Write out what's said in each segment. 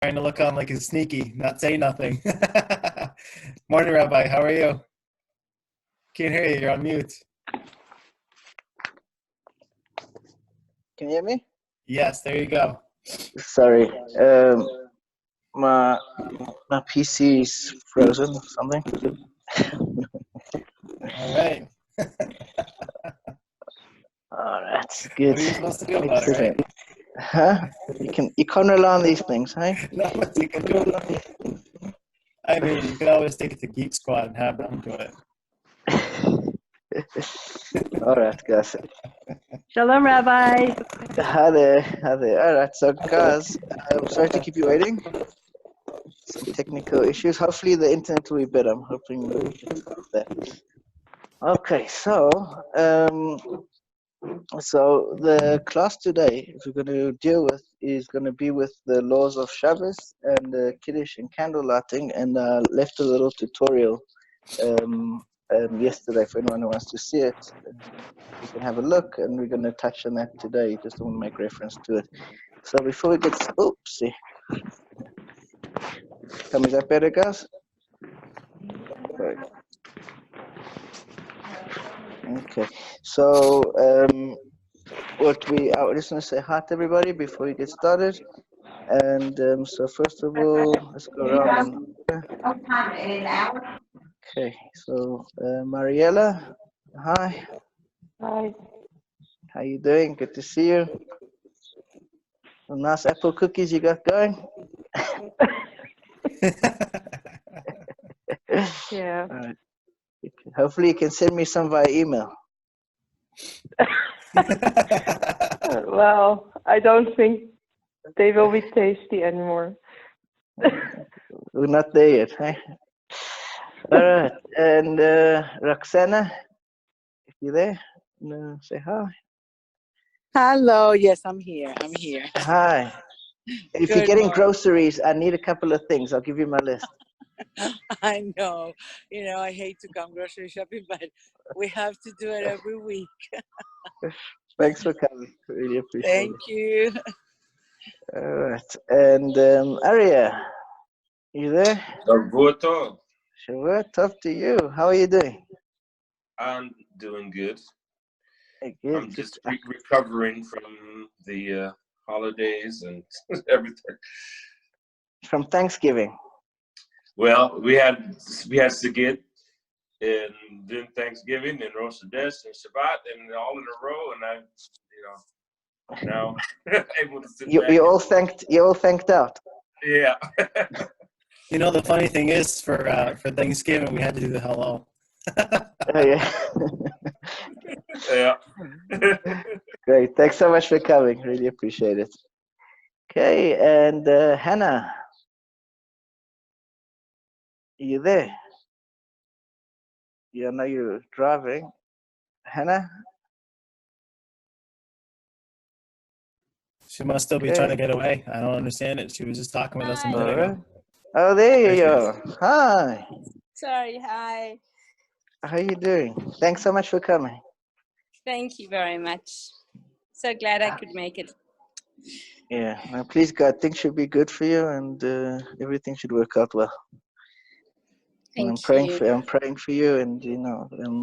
Trying to look on like he's sneaky, not say nothing. Morning, Rabbi. How are you? Can't hear you. You're on mute. Can you hear me? Yes, there you go. Sorry, my my PC is frozen or something. All right. All right, good. What are you supposed to do about it, Excellent. right? Huh? You can't rely on these things, hey? Not much you can do. I mean, you can always take it to Geek Squad and have them do it. All right, guys. Shalom, Rabbi. Hi there, hi there. All right, so guys, I'm sorry to keep you waiting. Some technical issues. Hopefully the internet will be better. I'm hoping that. Okay, so the class today we're going to deal with is going to be with the laws of Shabbos and Kiddush and candle lighting, and left a little tutorial yesterday for anyone who wants to see it. You can have a look, and we're going to touch on that today. Just want to make reference to it. So before we get, oopsie. Tell me, is that better, guys? Right. Okay, so I just want to say hi to everybody before we get started. And so first of all, let's go around. Okay, so Mariella, hi. Hi. How you doing? Good to see you. Some nice apple cookies you got going. Yeah. All right. Hopefully you can send me some via email. Well, I don't think they will be tasty anymore. We're not there yet, hey? All right, and Roxana, if you're there, say hi. Hello, yes, I'm here. Hi. If you're Good getting morning. groceries, I need a couple of things. I'll give you my list. I know, I hate to come grocery shopping, but we have to do it every week. Thanks for coming. Really appreciate Thank you. it. All right. And Aria, you there? Roberto, Sure. Tough to you. How are you doing? I'm doing good. Good. I'm just recovering from the holidays and everything. From Thanksgiving. Well, we had Sigit and then Thanksgiving and Rosh Hashanah and Shabbat and all in a row, and I, now able to sit back. You all thanked out. Yeah. The funny thing is, for Thanksgiving, we had to do the hello. Oh, yeah. Yeah. Great. Thanks so much for coming. Really appreciate it. Okay, and Hannah, you there? Yeah, I know you're driving. Hannah? She must still be trying to get away. I don't understand it. She was just talking with us a minute ago. Oh, there you go. Hi. Sorry, hi. How you doing? Thanks so much for coming. Thank you very much. So glad I could make it. Yeah, now please God, things should be good for you, and everything should work out well. Thank I'm praying you. for you, and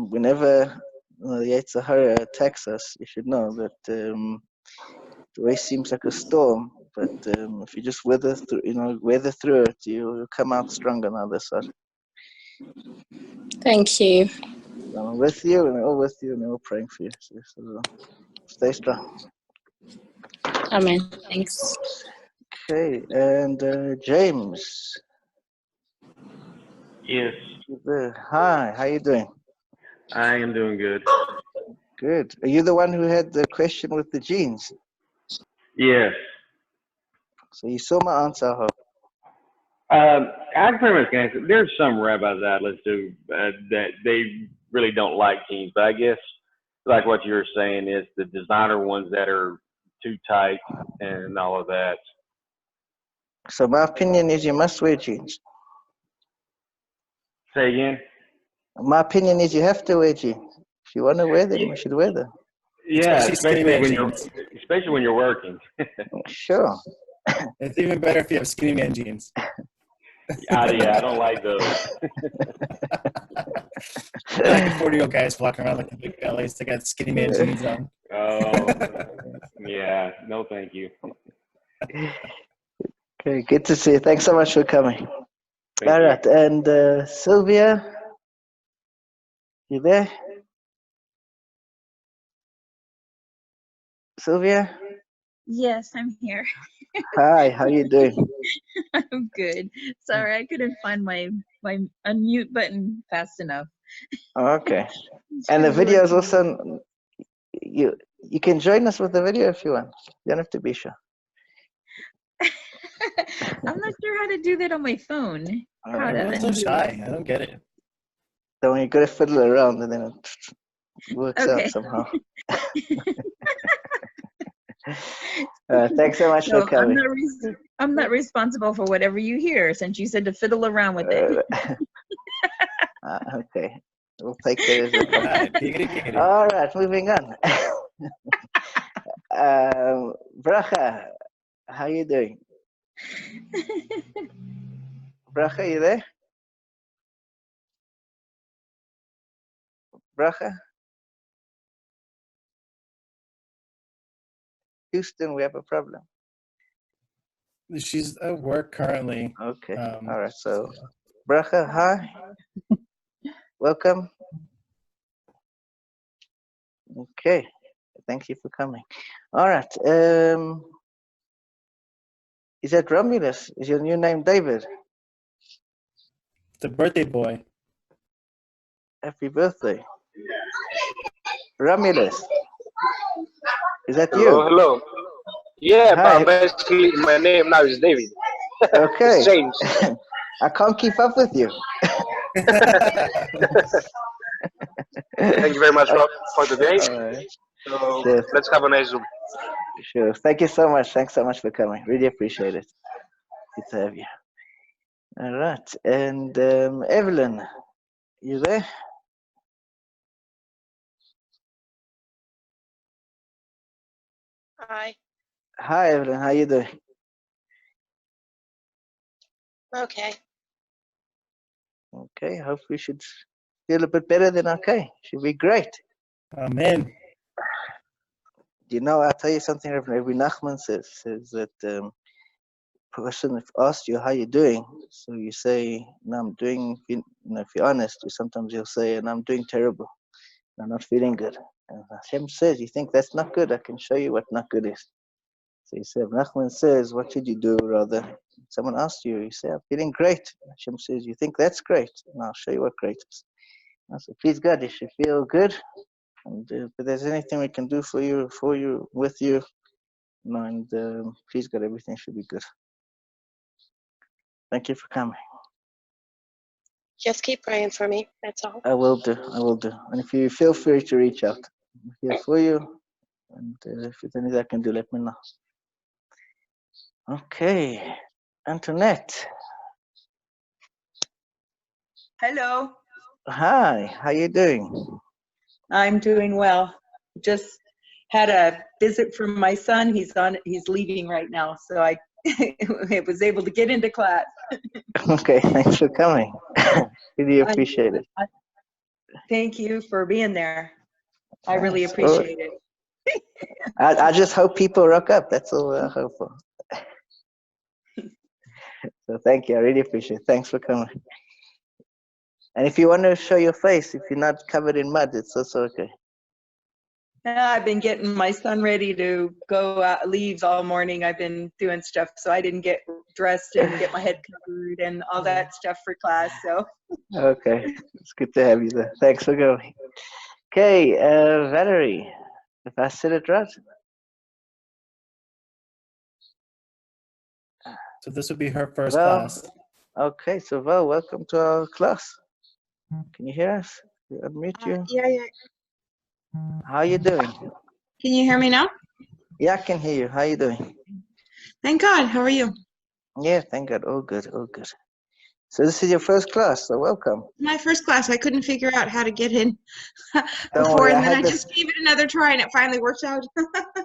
whenever the Yetzer Hara attacks us, you should know that the way seems like a storm, but if you just weather through it, you'll come out stronger on the other side. Thank you. I'm with you, and we're all with you, and we're all praying for you. So stay strong. Amen. Thanks. Okay, and James. Yes. Hi, how you doing? I am doing good. Good. Are you the one who had the question with the jeans? Yes. So you saw my answer, I hope. I pretty much can answer. There's some rabbis I listen to that they really don't like jeans, but I guess like what you're saying is the designer ones that are too tight and all of that. So my opinion is you must wear jeans. Say again? My opinion is you have to wear jeans. If you want to wear them, you should wear them. Yeah, Especially especially when you're working. Sure. It's even better if you have skinny man jeans. Yeah, I don't like those. Like the 40-year-old guys walking around like the big bellies. They got skinny man jeans on. Oh, yeah. No, thank you. Okay, good to see you. Thanks so much for coming. Thank All you. right, and Sylvia, you there? Sylvia? Yes, I'm here. Hi, how you doing? I'm good. Sorry, I couldn't find my unmute button fast enough. Okay. It's And the really video is working. also, you can join us with the video if you want. You don't have to be sure. I'm not sure how to do that on my phone. All How right. to Everyone's so undo shy. I don't get it. So when you got to fiddle around and then it works Okay. out somehow. Thanks so much for So coming. I'm not responsible for whatever you hear, since you said to fiddle around with it. Okay. We'll take that as a compliment. Giggity, giggity. All right, moving on. Bracha, how you doing? Bracha, you there? Bracha? Houston, we have a problem. She's at work currently. Okay. All right. So, Bracha, hi. Welcome. Okay. Thank you for coming. All right. Is that Romulus? Is your new name David? The birthday boy. Happy birthday. Romulus. Is that Hello, you? hello. Yeah, Hi. but basically my name now is David. Okay. It's changed. I can't keep up with you. Thank you very much, Rob, for today. All right. So Sure. let's have a nice Zoom. Sure. Thank you so much. Thanks so much for coming. Really appreciate it. Good to have you. All right. And Evelyn, you there? Hi. Hi, Evelyn. How you doing? Okay. Okay. Hope we should feel a bit better than okay. Should be great. Amen. You know, I'll tell you something. Rabbi Nachman says that person asks you how you're doing, so you say, "No, I'm doing." If you're honest, sometimes you'll say, "And I'm doing terrible. I'm not feeling good." And Hashem says, "You think that's not good? I can show you what not good is." So you say, Nachman says, "What should you do rather?" Someone asks you, you say, "I'm feeling great." Hashem says, "You think that's great? And I'll show you what great is." I say, "Please God, you should feel good. And if there's anything we can do for you, with you, and please God, everything should be good." Thank you for coming. Just keep praying for me. That's all. I will do. And if you feel free to reach out, I'm here for you. And if there's anything I can do, let me know. Okay, Antoinette. Hello. Hi. How you doing? I'm doing well. Just had a visit from my son. He's leaving right now, so I was able to get into class. Okay, thanks for coming. Really appreciate it. Thank you for being there. I really Yes, appreciate it. I just hope people rock up. That's all I hope for. So thank you. I really appreciate it. Thanks for coming. And if you want to show your face, if you're not covered in mud, it's also okay. I've been getting my son ready to go leave all morning. I've been doing stuff, so I didn't get dressed and get my head covered and all that stuff for class. So. Okay, it's good to have you there. Thanks for going. Okay, Valerie, if I said it right. So this would be her first class. Okay, so Val, welcome to our class. Can you hear us? We unmute you. Yeah. How are you doing? Can you hear me now? Yeah, I can hear you. How are you doing? Thank God. How are you? Yeah, thank God. All good, all good. So this is your first class, so welcome. My first class, I couldn't figure out how to get in Don't before, worry, and I then had I this. just gave it another try, and it finally worked out.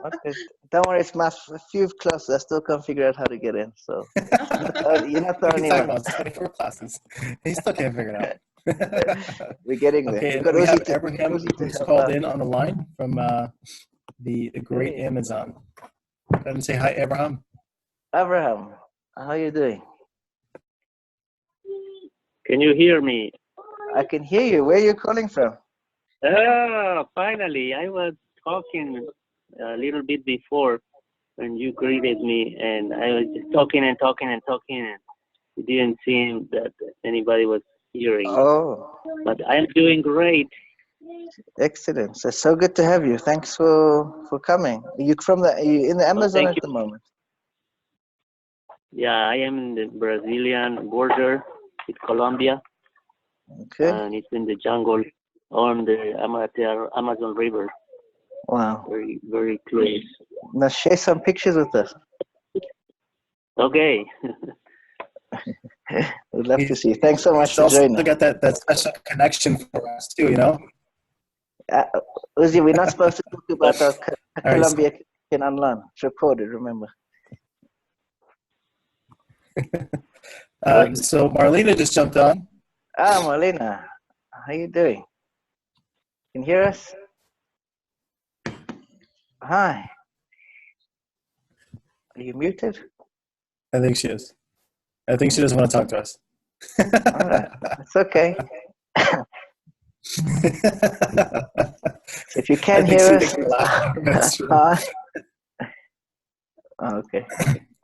Okay. Don't worry, it's my few classes. I still can't figure out how to get in. So you're not the What are only you talking one. about? 24 classes. He still can't figure it out. We're getting there. Okay, We and got we have Uzi to who's help called out. in on the line from the great Amazon. Go ahead and say hi, Abraham. Abraham, how are you doing? Can you hear me? I can hear you. Where are you calling from? Ah, finally. I was talking a little bit before when you greeted me, and I was just talking and talking and talking, and it didn't seem that anybody was hearing me. Oh, But I'm doing great. excellent. So good to have you. Thanks for coming. Are you in the Amazon Thank at you. the moment? Yeah, I am in the Brazilian border with Colombia, Okay. and it's in the jungle on the Amazon River. Wow. Very, very close. Now share some pictures with us. Okay. We'd love to see you. Thanks so much He's for also joining. got that special connection for us too, you know? Uzi, we're not supposed to talk about our All right, so- Colombia in online. It's recorded, remember. So Marlena just jumped on. Marlena, how you doing? Can you hear us? Hi. Are you muted? I think she is. I think she doesn't want to talk to us. All right, it's okay. If you can I think hear she us, thinks we're laughing. That's true. Okay.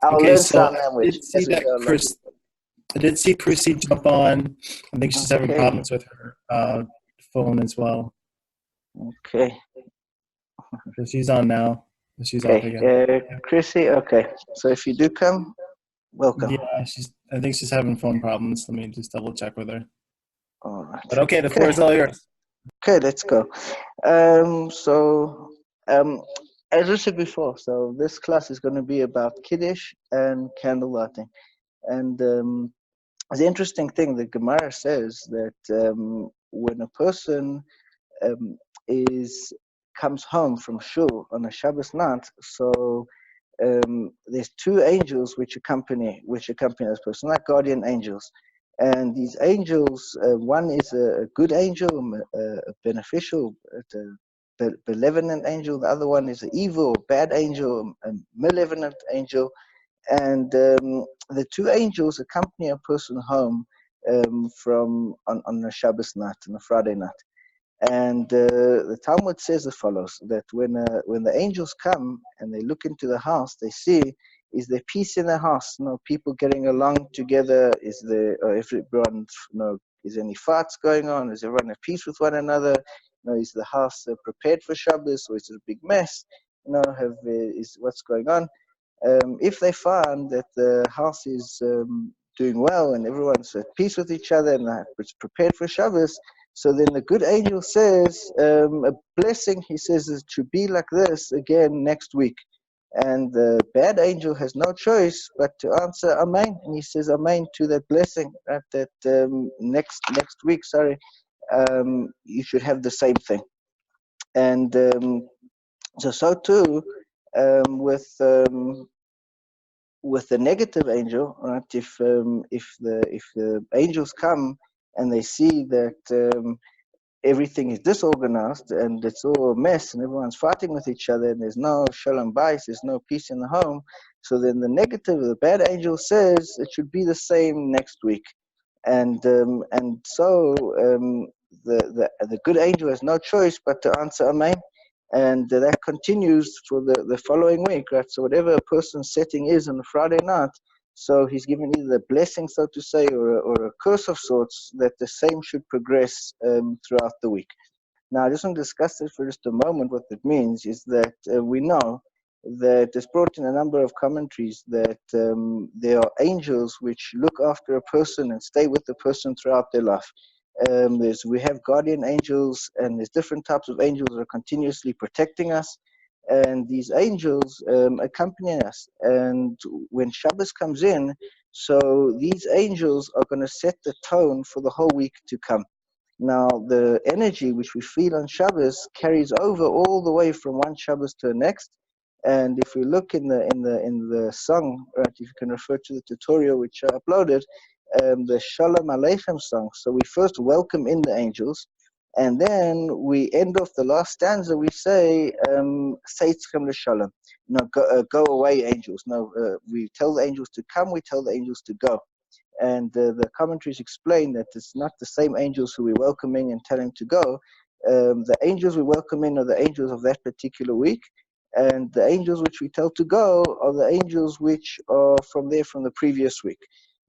I'll Okay, learn so sign I language did see as we that go along. I did see Chrissy jump on. I think she's having Okay. problems with her phone as well. Okay. So she's on now. She's off Okay. again. Chrissy, okay. So if you do come, welcome. Yeah, I think she's having phone problems. Let me just double check with her. All right. But okay, the floor is all yours. Okay, let's go. As I said before, so this class is going to be about Kiddush and candle lighting. And the interesting thing, the Gemara says that when a person comes home from shul on a Shabbos night, so there's two angels which accompany this person, like guardian angels. And these angels, one is a good angel, a beneficial, a benevolent angel. The other one is an evil, bad angel, a malevolent angel. And the two angels accompany a person home on a Shabbos night, on a Friday night. And the Talmud says as follows: that when the angels come and they look into the house, they see, is there peace in the house? People getting along together? Is there everyone? Is there any fights going on? Is everyone at peace with one another? Is the house prepared for Shabbos, or is it a big mess? Is what's going on? If they find that the house is doing well and everyone's at peace with each other and it's prepared for Shabbos, so then the good angel says a blessing. He says it should be like this again next week. And the bad angel has no choice but to answer Amen. And he says Amen to that blessing. That next week, you should have the same thing. And so too with the negative angel, right? If the angels come and they see that everything is disorganized and it's all a mess and everyone's fighting with each other and there's no shalom bayis, there's no peace in the home, so then the negative, the bad angel says it should be the same next week. And so the good angel has no choice but to answer Amen. And that continues for the following week, right? So whatever a person's setting is on a Friday night, so he's given either a blessing, so to say, or a curse of sorts, that the same should progress throughout the week. Now, I just want to discuss this for just a moment. What it means is that we know that it's brought in a number of commentaries that there are angels which look after a person and stay with the person throughout their life. We have guardian angels, and there's different types of angels that are continuously protecting us, and these angels accompany us. And when Shabbos comes in, So these angels are going to set the tone for the whole week to come. Now, the energy which we feel on Shabbos carries over all the way from one Shabbos to the next. And if we look in the song, right, if you can refer to the tutorial which I uploaded, the Shalom Aleichem song. So we first welcome in the angels, and then we end off the last stanza. We say, "Seitzchem l'shalom." Go away, angels. No, we tell the angels to come. We tell the angels to go. And the commentaries explain that it's not the same angels who we're welcoming and telling to go. The angels we welcome in are the angels of that particular week, and the angels which we tell to go are the angels which are from the previous week.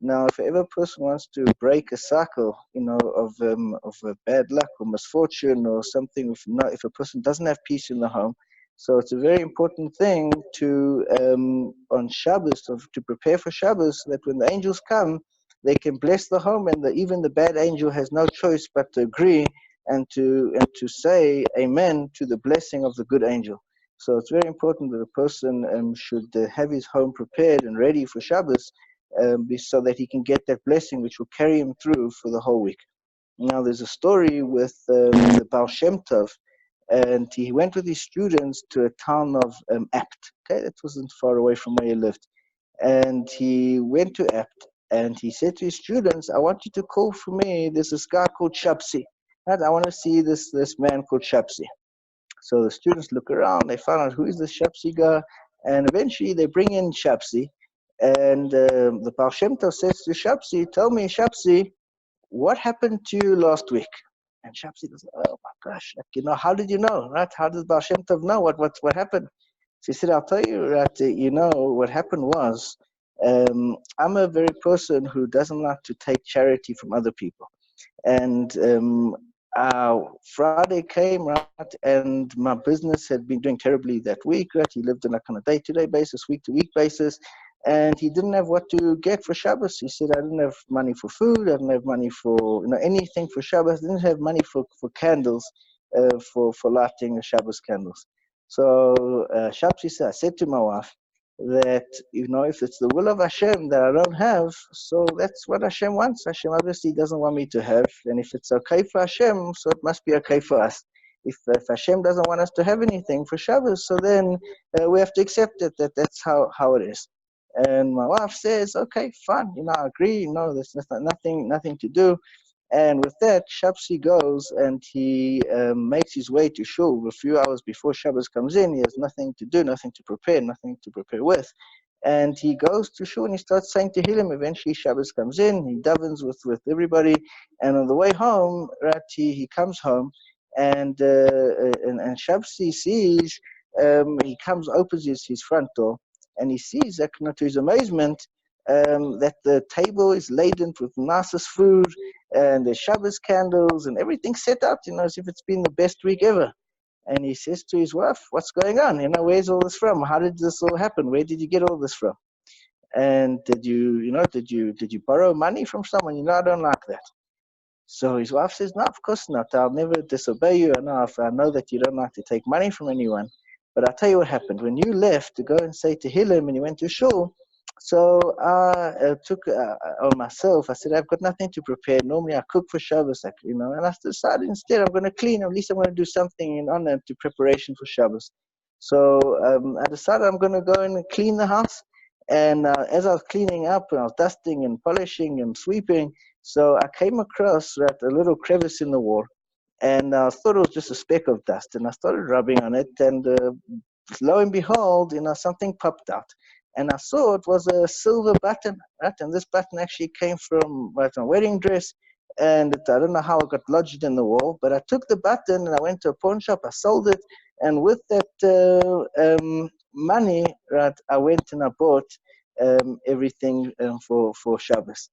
Now, if ever a person wants to break a cycle, of bad luck or misfortune or something, if a person doesn't have peace in the home, so it's a very important thing to on Shabbos, to prepare for Shabbos, so that when the angels come, they can bless the home, and even the bad angel has no choice but to agree and to say amen to the blessing of the good angel. So it's very important that a person should have his home prepared and ready for Shabbos, so that he can get that blessing which will carry him through for the whole week. Now, there's a story with the Baal Shem Tov, and he went with his students to a town of Apt. Okay, that wasn't far away from where he lived. And he went to Apt, and he said to his students, "I want you to call for me. There's this guy called Shapsi. Right? I want to see this man called Shapsi." So the students look around, they find out who is this Shapsi guy, and eventually they bring in Shapsi. And the Baal Shem Tov says to Shapsi, "Tell me, Shapsi, what happened to you last week?" And Shapsi goes, "Oh my gosh, how did you know, right? How did Baal Shem Tov know what happened?" She said, "I'll tell you, right, what happened was, I'm a very person who doesn't like to take charity from other people. And Friday came, right, and my business had been doing terribly that week, right? He lived on a day-to-day basis, week-to-week basis, and he didn't have what to get for Shabbos. He said, I didn't have money for food, I didn't have money for anything for Shabbos, I didn't have money for candles, for lighting the Shabbos candles." So Shapsi said, I said to my wife that, if it's the will of Hashem that I don't have, so that's what Hashem wants. Hashem obviously doesn't want me to have, and if it's okay for Hashem, so it must be okay for us. If Hashem doesn't want us to have anything for Shabbos, so then we have to accept it, that's how it is. And my wife says, okay, fine, I agree, there's nothing to do. And with that, Shapsi goes and he makes his way to shul a few hours before Shabbos comes in. He has nothing to do, nothing to prepare with. And he goes to shul and he starts saying Tehillim. Eventually Shabbos comes in, he davens with everybody. And on the way home, right, he comes home and Shapsi sees, he opens his front door and he sees that, to his amazement, that the table is laden with nicest food, and the Shabbos candles and everything set out, as if it's been the best week ever. And he says to his wife, "What's going on? Where's all this from? How did this all happen? Where did you get all this from? And did you borrow money from someone? I don't like that." So his wife says, "No, of course not. I'll never disobey you. I know that you don't like to take money from anyone. But I'll tell you what happened. When you left to go and say Tehillim and you went to shul, so I took on myself. I said, I've got nothing to prepare. Normally I cook for Shabbos, and I decided instead I'm going to clean. At least I'm going to do something in honor to preparation for Shabbos. So I decided I'm going to go and clean the house. And as I was cleaning up, and I was dusting and polishing and sweeping, so I came across a little crevice in the wall. And I thought it was just a speck of dust. And I started rubbing on it. And lo and behold, something popped out. And I saw it was a silver button, right? And this button actually came from my wedding dress. And I don't know how it got lodged in the wall, but I took the button and I went to a pawn shop, I sold it. And with that money, right, I went and I bought everything for Shabbos.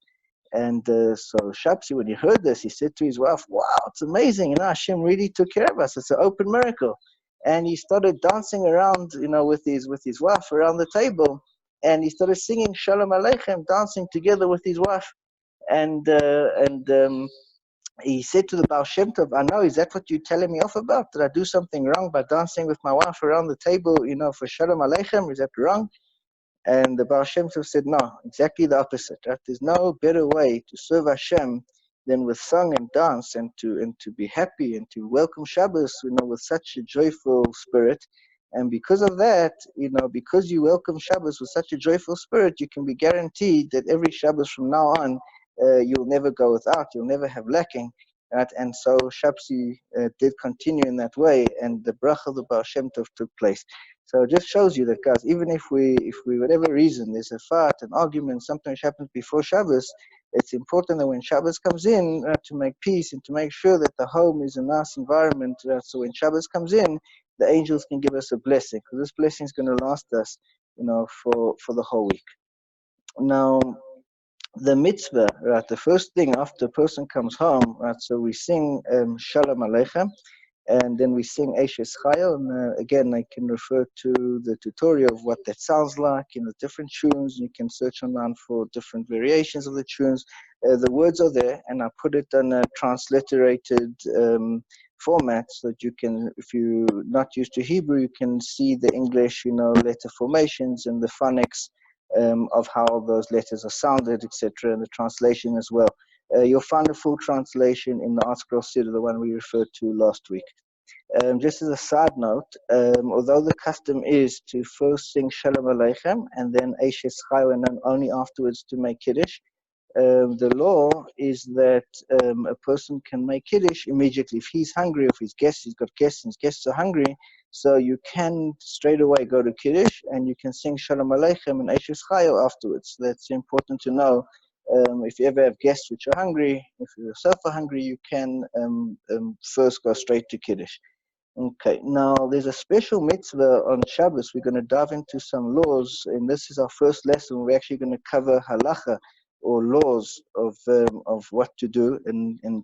And so Shapsi, when he heard this, he said to his wife, "Wow, it's amazing! Hashem really took care of us. It's an open miracle." And he started dancing around, with his wife around the table, and he started singing Shalom Aleichem, dancing together with his wife. And he said to the Baal Shem Tov, "I know, is that what you're telling me off about? Did I do something wrong by dancing with my wife around the table, for Shalom Aleichem? Is that wrong?" And the Baal Shem Tov said, no, exactly the opposite. Right? There's no better way to serve Hashem than with song and dance, and to be happy and to welcome Shabbos, with such a joyful spirit. And because of that, because you welcome Shabbos with such a joyful spirit, you can be guaranteed that every Shabbos from now on, you'll never go without, you'll never have lacking. Right? And so Shabsi did continue in that way, and the bracha of the Baal Shem Tov took place. So it just shows you that, guys, even if we whatever reason, there's a fight, an argument, something which happens before Shabbos, it's important that when Shabbos comes in, to make peace and to make sure that the home is a nice environment. So when Shabbos comes in, the angels can give us a blessing, because this blessing is going to last us, for the whole week. Now, the mitzvah, right, the first thing after a person comes home, right, so we sing Shalom Aleichem, and then we sing Eishes Chayil, and again, I can refer to the tutorial of what that sounds like in the different tunes. You can search online for different variations of the tunes. The words are there, and I put it in a transliterated format, so that you can, if you're not used to Hebrew, you can see the English, letter formations and the phonics of how those letters are sounded, etc., and the translation as well. You'll find a full translation in the ArtScroll Siddur, the one we referred to last week. Just as a side note, although the custom is to first sing Shalom Aleichem and then Eishes Chayil, and then only afterwards to make Kiddush, the law is that a person can make Kiddush immediately. If he's hungry, if he's got guests, and his guests are hungry, so you can straight away go to Kiddush, and you can sing Shalom Aleichem and Eishes Chayil afterwards. That's important to know. If you ever have guests which are hungry, if you yourself are hungry, you can first go straight to Kiddush. Okay, now there's a special mitzvah on Shabbos. We're going to dive into some laws, and this is our first lesson. We're actually going to cover halacha, or laws of what to do in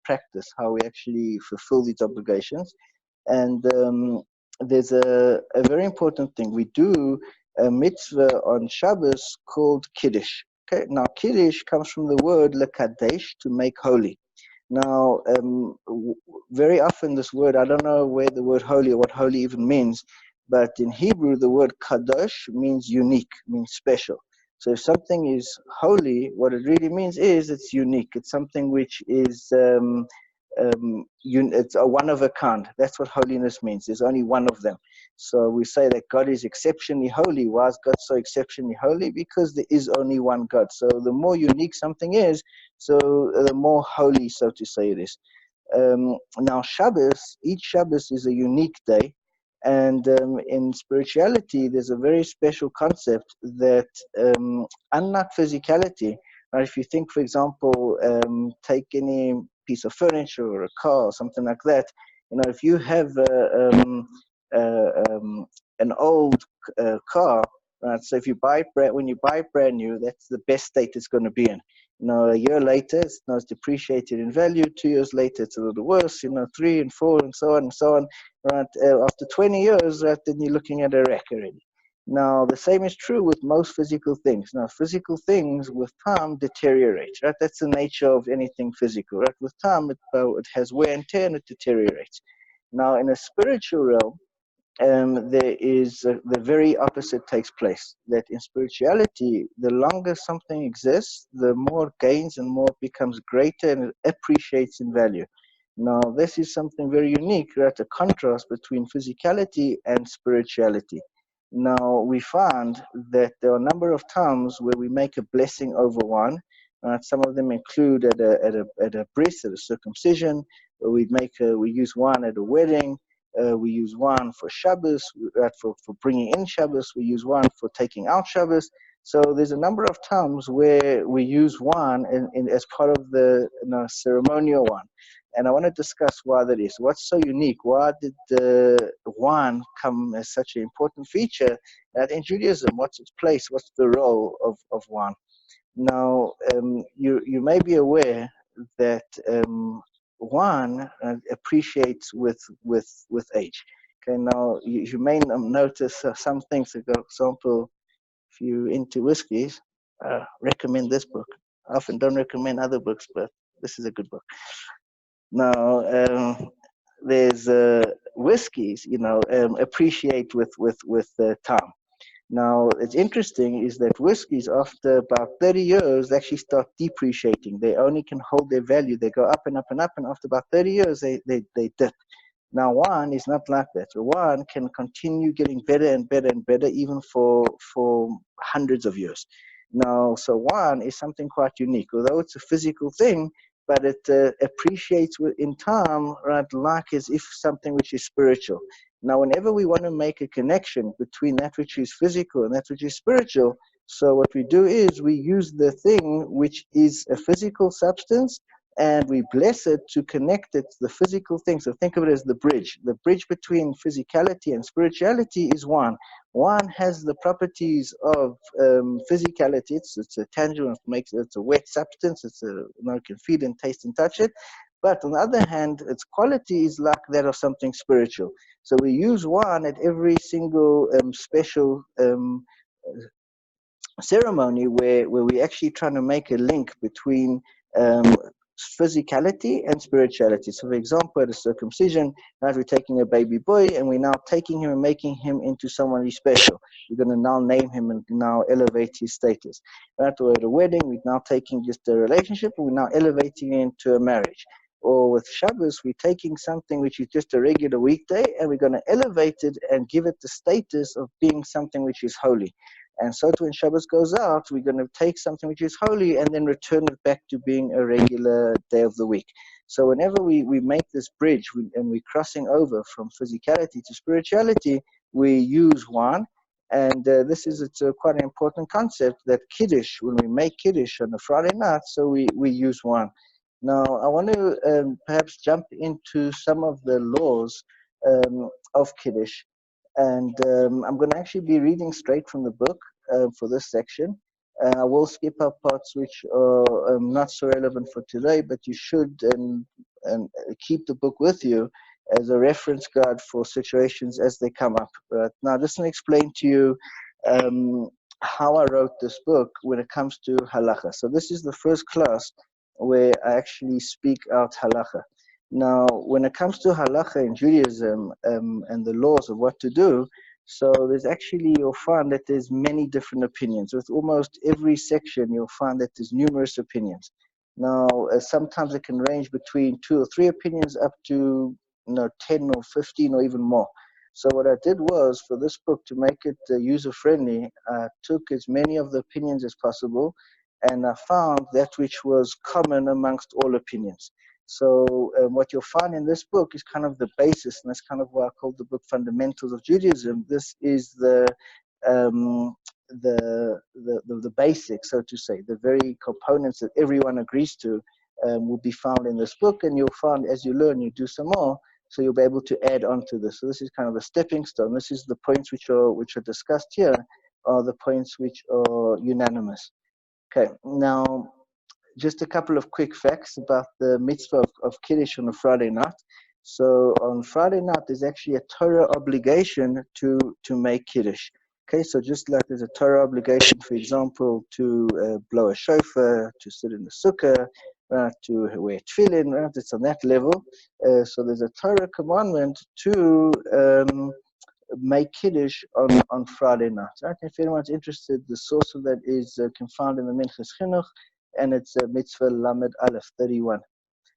practice, how we actually fulfill these obligations. And there's a very important thing. We do a mitzvah on Shabbos called Kiddush. Okay, now Kiddush comes from the word lekadesh, to make holy. Now, very often this word, I don't know where the word holy or what holy even means, but in Hebrew the word kadosh means unique, means special. So if something is holy, what it really means is it's unique. It's something which is it's a one of a kind. That's what holiness means. There's only one of them. So we say that God is exceptionally holy. Why is God so exceptionally holy? Because there is only one God. So the more unique something is, so the more holy, so to say, it is. Now Shabbos, each Shabbos is a unique day. And in spirituality, there's a very special concept that, unlike physicality, right, if you think, for example, take any piece of furniture or a car or something like that, if you have an old car, right, so if you buy it when you buy it brand new, that's the best state it's going to be in. A year later, it's depreciated in value. 2 years later, it's a little worse. 3 and 4 and so on and so on. Right? After 20 years, right, then you're looking at a wreck already. Now, the same is true with most physical things. Now, physical things with time deteriorate. Right? That's the nature of anything physical. Right? With time, it has wear and tear, and it deteriorates. Now, in a spiritual realm, there is the very opposite takes place. That in spirituality, the longer something exists, the more it gains and more it becomes greater, and it appreciates in value. Now, this is something very unique, right? A contrast between physicality and spirituality. Now, we find that there are a number of times where we make a blessing over one. Some of them include at a bris, at a circumcision. We use wine at a wedding. We use wine for Shabbos, for bringing in Shabbos. We use wine for taking out Shabbos. So there's a number of times where we use wine as part of the ceremonial one. And I want to discuss why that is. What's so unique? Why did the wine come as such an important feature in Judaism? What's its place? What's the role of wine? Now, you may be aware that wine appreciates with age. Okay, now you may notice some things. For example, if you're into whiskeys, recommend this book. I often don't recommend other books, but this is a good book. Now, there's whiskeys, appreciate with time. Now, it's interesting is that whiskeys, after about 30 years, actually start depreciating. They only can hold their value. They go up and up and up, and after about 30 years, they dip. Now, wine is not like that. Wine can continue getting better and better and better, even for hundreds of years. Now, so wine is something quite unique. Although it's a physical thing, but it appreciates in time, right, like as if something which is spiritual. Now, whenever we want to make a connection between that which is physical and that which is spiritual, so what we do is we use the thing which is a physical substance, and we bless it to connect it to the physical thing. So think of it as the bridge. The bridge between physicality and spirituality is wine. Wine has the properties of physicality. It's a tangible, it's a wet substance. You can feel and taste and touch it. But on the other hand, its quality is like that of something spiritual. So we use wine at every single special ceremony where we're actually trying to make a link between physicality and spirituality. So, for example, at a circumcision, right, we're taking a baby boy and we're now taking him and making him into somebody special. We're going to now name him and now elevate his status. Right, or at a wedding, we're now taking just a relationship and we're now elevating it into a marriage. Or with Shabbos, we're taking something which is just a regular weekday and we're going to elevate it and give it the status of being something which is holy. And so when Shabbos goes out, we're going to take something which is holy and then return it back to being a regular day of the week. So whenever we make this bridge and we're crossing over from physicality to spirituality, we use wine. And this is quite an important concept that Kiddush, when we make Kiddush on a Friday night, so we use wine. Now, I want to perhaps jump into some of the laws of Kiddush. And I'm going to actually be reading straight from the book for this section. I will skip out parts which are not so relevant for today, but you should and keep the book with you as a reference guide for situations as they come up. Now, just to explain to you how I wrote this book when it comes to halacha. So this is the first class where I actually speak out halacha. Now, when it comes to halacha in Judaism and the laws of what to do, so there's actually, you'll find that there's many different opinions. With almost every section, you'll find that there's numerous opinions. Now, sometimes it can range between 2 or 3 opinions up to 10 or 15 or even more. So what I did was, for this book, to make it user-friendly, I took as many of the opinions as possible, and I found that which was common amongst all opinions. So what you'll find in this book is kind of the basis, and that's kind of why I called the book Fundamentals of Judaism. This is the basics, so to say, the very components that everyone agrees to will be found in this book, and you'll find as you learn, you do some more, so you'll be able to add on to this. So this is kind of a stepping stone. This is the points which are discussed here, are the points which are unanimous. Okay, now, just a couple of quick facts about the mitzvah of Kiddush on a Friday night. So on Friday night, there's actually a Torah obligation to make Kiddush. Okay, so just like there's a Torah obligation, for example, to blow a shofar, to sit in the sukkah, to wear tefillin, right? It's on that level. So there's a Torah commandment to make Kiddush on Friday night. Right? If anyone's interested, the source of that is can found in the Minchas Chinuch, and it's mitzvah Lamed Aleph 31.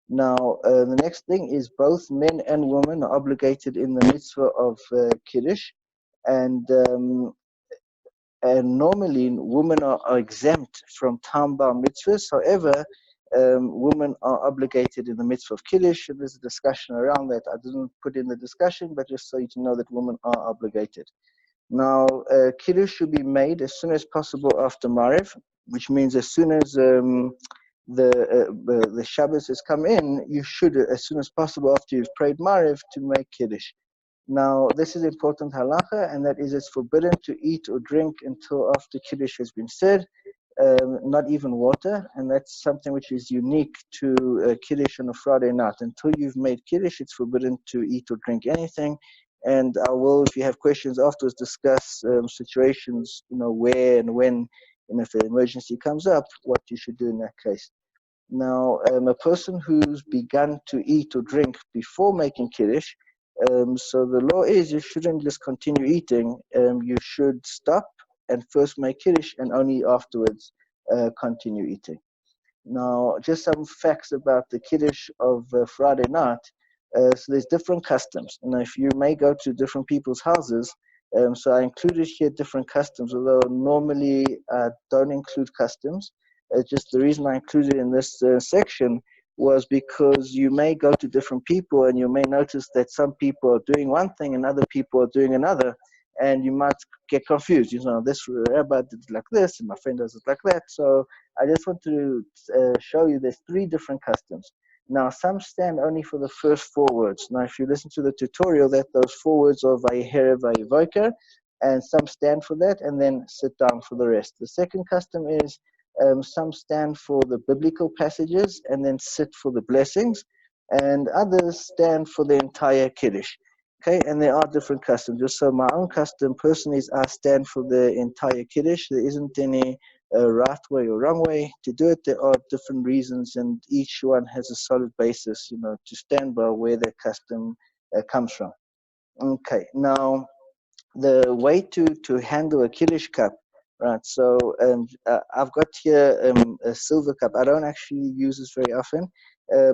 Now, the next thing is both men and women are obligated in the mitzvah of Kiddush, and normally women are exempt from time-bound mitzvahs. However, women are obligated in the mitzvah of Kiddush, and there's a discussion around that. I didn't put in the discussion, but just so you to know that women are obligated. Now, Kiddush should be made as soon as possible after Maariv, which means as soon as the Shabbos has come in, you should, as soon as possible after you've prayed Maariv, to make Kiddush. Now, this is important halacha, and that is it's forbidden to eat or drink until after Kiddush has been said, not even water, and that's something which is unique to Kiddush on a Friday night. Until you've made Kiddush, it's forbidden to eat or drink anything. And I will, if you have questions afterwards, discuss situations, where and when, and if an emergency comes up, what you should do in that case. Now, a person who's begun to eat or drink before making Kiddush, So the law is you shouldn't just continue eating. You should stop and first make Kiddush and only afterwards continue eating. Now, just some facts about the Kiddush of Friday night. So there's different customs. And if you may go to different people's houses, so I included here different customs, although normally I don't include customs. Just the reason I included in this section was because you may go to different people and you may notice that some people are doing one thing and other people are doing another, and you might get confused. You know, this rabbi did it like this and my friend does it like that. So I just want to show you there's 3 different customs. Now, some stand only for the first 4 words. Now, if you listen to the tutorial, that those 4 words are Vayiher, Vayivoker, and some stand for that and then sit down for the rest. The second custom is some stand for the biblical passages and then sit for the blessings, and others stand for the entire Kiddush. Okay, and there are different customs. Just so my own custom personally is I stand for the entire Kiddush. There isn't any right way or wrong way to do it. There are different reasons, and each one has a solid basis, you know, to stand by where that custom comes from. Okay, now the way to handle a Kiddush cup, right? So I've got here a silver cup. I don't actually use this very often,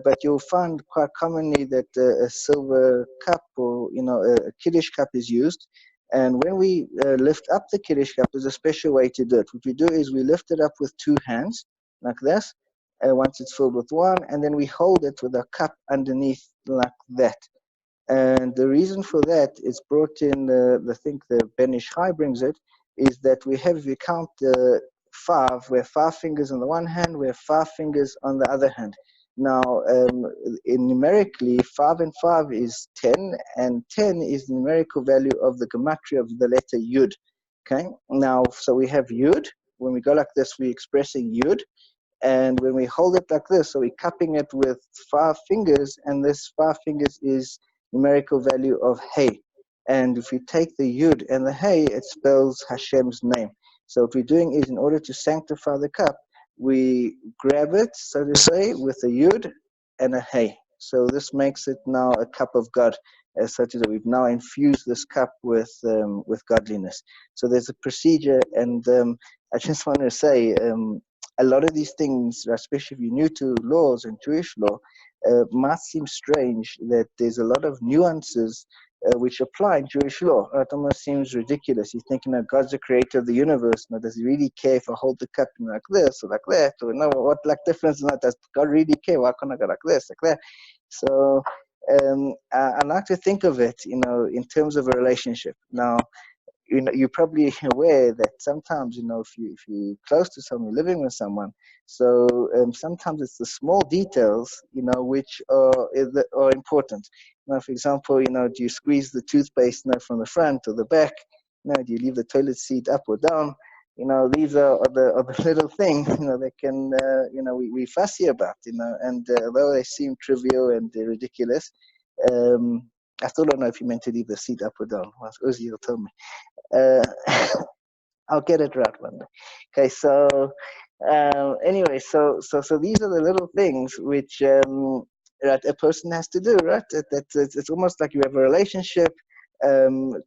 but you'll find quite commonly that a silver cup or, you know, a Kiddush cup is used. And when we lift up the Kiddush cup, there's a special way to do it. What we do is we lift it up with 2 hands, like this, once it's filled with wine, and then we hold it with a cup underneath like that. And the reason for that is brought in, I think the Ben Ish Chai brings it, is that we have, if you count 5, we have 5 fingers on the one hand, we have 5 fingers on the other hand. Now, numerically, 5 and 5 is 10, and 10 is the numerical value of the gematria of the letter Yud. Okay, now, so we have Yud. When we go like this, we're expressing Yud. And when we hold it like this, so we're cupping it with 5 fingers, and this 5 fingers is numerical value of Hey. And if we take the Yud and the Hey, it spells Hashem's name. So what we're doing is, in order to sanctify the cup, we grab it, so to say, with a Yud and a Hey. So this makes it now a cup of God, as such that we've now infused this cup with godliness. So there's a procedure, and I just want to say, a lot of these things, especially if you're new to laws and Jewish law, might seem strange that there's a lot of nuances which apply in Jewish law. It almost seems ridiculous. You're thinking that God's the creator of the universe. Now, does he really care if I hold the cup like this or like that? Or no, what like difference is that? Does God really care? Why can't I go like this, like that? So I like to think of it, you know, in terms of a relationship. Now, you know, you're probably aware that sometimes, you know, if you're close to someone, living with someone, so sometimes it's the small details, you know, which are important. You know, for example, you know, do you squeeze the toothpaste, you know, from the front or the back? You know, do you leave the toilet seat up or down? You know, these are the little things, you know, that can, you know, we fussy about, you know, and although they seem trivial and ridiculous, I still don't know if you meant to leave the seat up or down. Well, Uzi will tell me. I'll get it right one day. Okay, so anyway, so these are the little things which that a person has to do, right? It's almost like you have a relationship to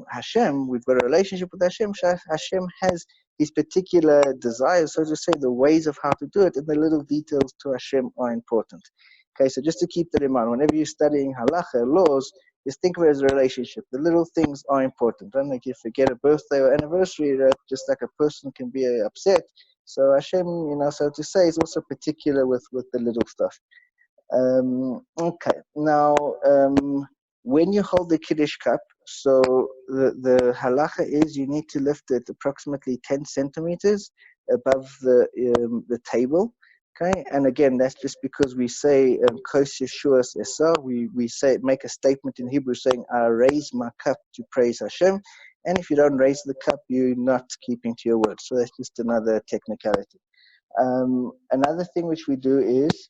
Hashem. We've got a relationship with Hashem. Hashem has his particular desires, so to say, the ways of how to do it, and the little details to Hashem are important. Okay, so just to keep that in mind, whenever you're studying halacha, laws, just think of it as a relationship. The little things are important. Don't like you forget a birthday or anniversary, right? Just like a person can be upset. So Hashem, you know, so to say, is also particular with the little stuff. Okay, now when you hold the Kiddush cup, so the halacha is you need to lift it approximately 10 centimeters above the table. Okay, and again, that's just because we say Kos Yeshuas Esah. We say, make a statement in Hebrew saying, I raise my cup to praise Hashem. And if you don't raise the cup, you're not keeping to your word. So that's just another technicality. Another thing which we do is,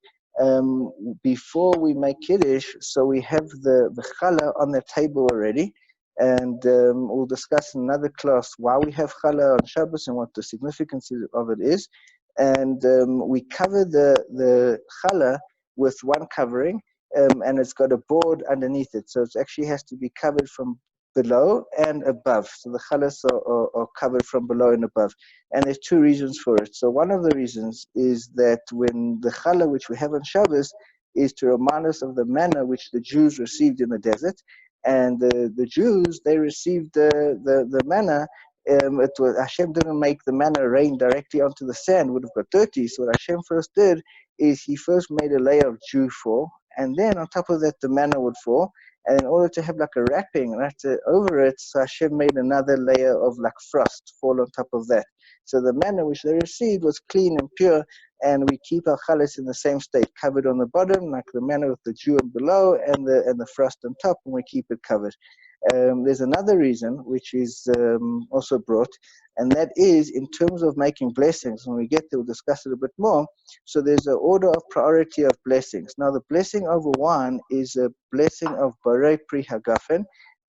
before we make Kiddush, so we have the challah on the table already. And we'll discuss in another class why we have challah on Shabbos and what the significance of it is. And we cover the challah with one covering, and it's got a board underneath it. So it actually has to be covered from below and above. So the chalas are covered from below and above. And there's two reasons for it. So one of the reasons is that when the challah, which we have on Shabbos, is to remind us of the manna which the Jews received in the desert. And the Jews, they received the manna. Hashem didn't make the manna rain directly onto the sand, would have got dirty. So what Hashem first did is he first made a layer of dew fall, and then on top of that the manna would fall. And in order to have like a wrapping right over it, so Hashem made another layer of like frost fall on top of that. So the manna which they received was clean and pure, and we keep our chalas in the same state, covered on the bottom, like the manna with the dew below and the frost on top, and we keep it covered. There's another reason which is also brought, and that is in terms of making blessings. When we get there, we'll discuss it a bit more. So there's an order of priority of blessings. Now, the blessing over wine is a blessing of Borei Pri Hagafen,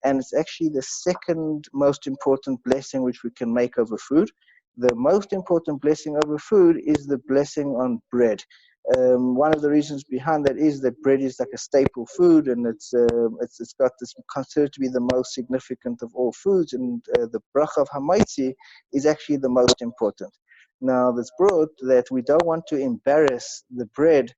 and it's actually the second most important blessing which we can make over food. The most important blessing over food is the blessing on bread. One of the reasons behind that is that bread is like a staple food, and it's got this considered to be the most significant of all foods, and the bracha of hamaitzi is actually the most important. Now, that's brought that we don't want to embarrass the bread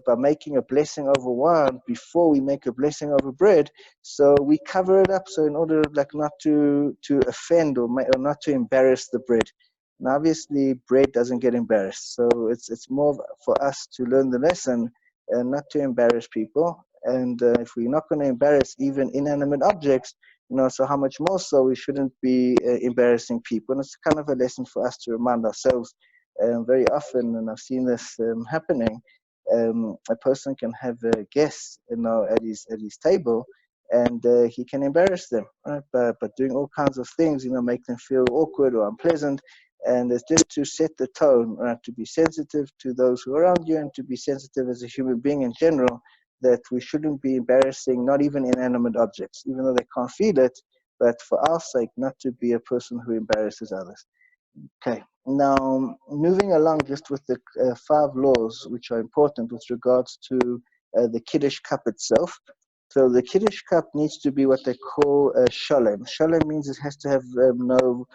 by making a blessing over wine before we make a blessing over bread, so we cover it up. So in order like not to offend or not to embarrass the bread. And obviously, bread doesn't get embarrassed. So it's more for us to learn the lesson and not to embarrass people. And if we're not going to embarrass even inanimate objects, so how much more so we shouldn't be embarrassing people. And it's kind of a lesson for us to remind ourselves very often, and I've seen this happening. A person can have a guest, at his table, and he can embarrass them, right? But doing all kinds of things, make them feel awkward or unpleasant. And it's just to set the tone, right? To be sensitive to those who are around you, and to be sensitive as a human being in general, that we shouldn't be embarrassing, not even inanimate objects, even though they can't feel it, but for our sake, not to be a person who embarrasses others. Okay, now moving along just with the 5 laws which are important with regards to the Kiddush cup itself. So the Kiddush cup needs to be what they call shalom. Shalom means it has to have no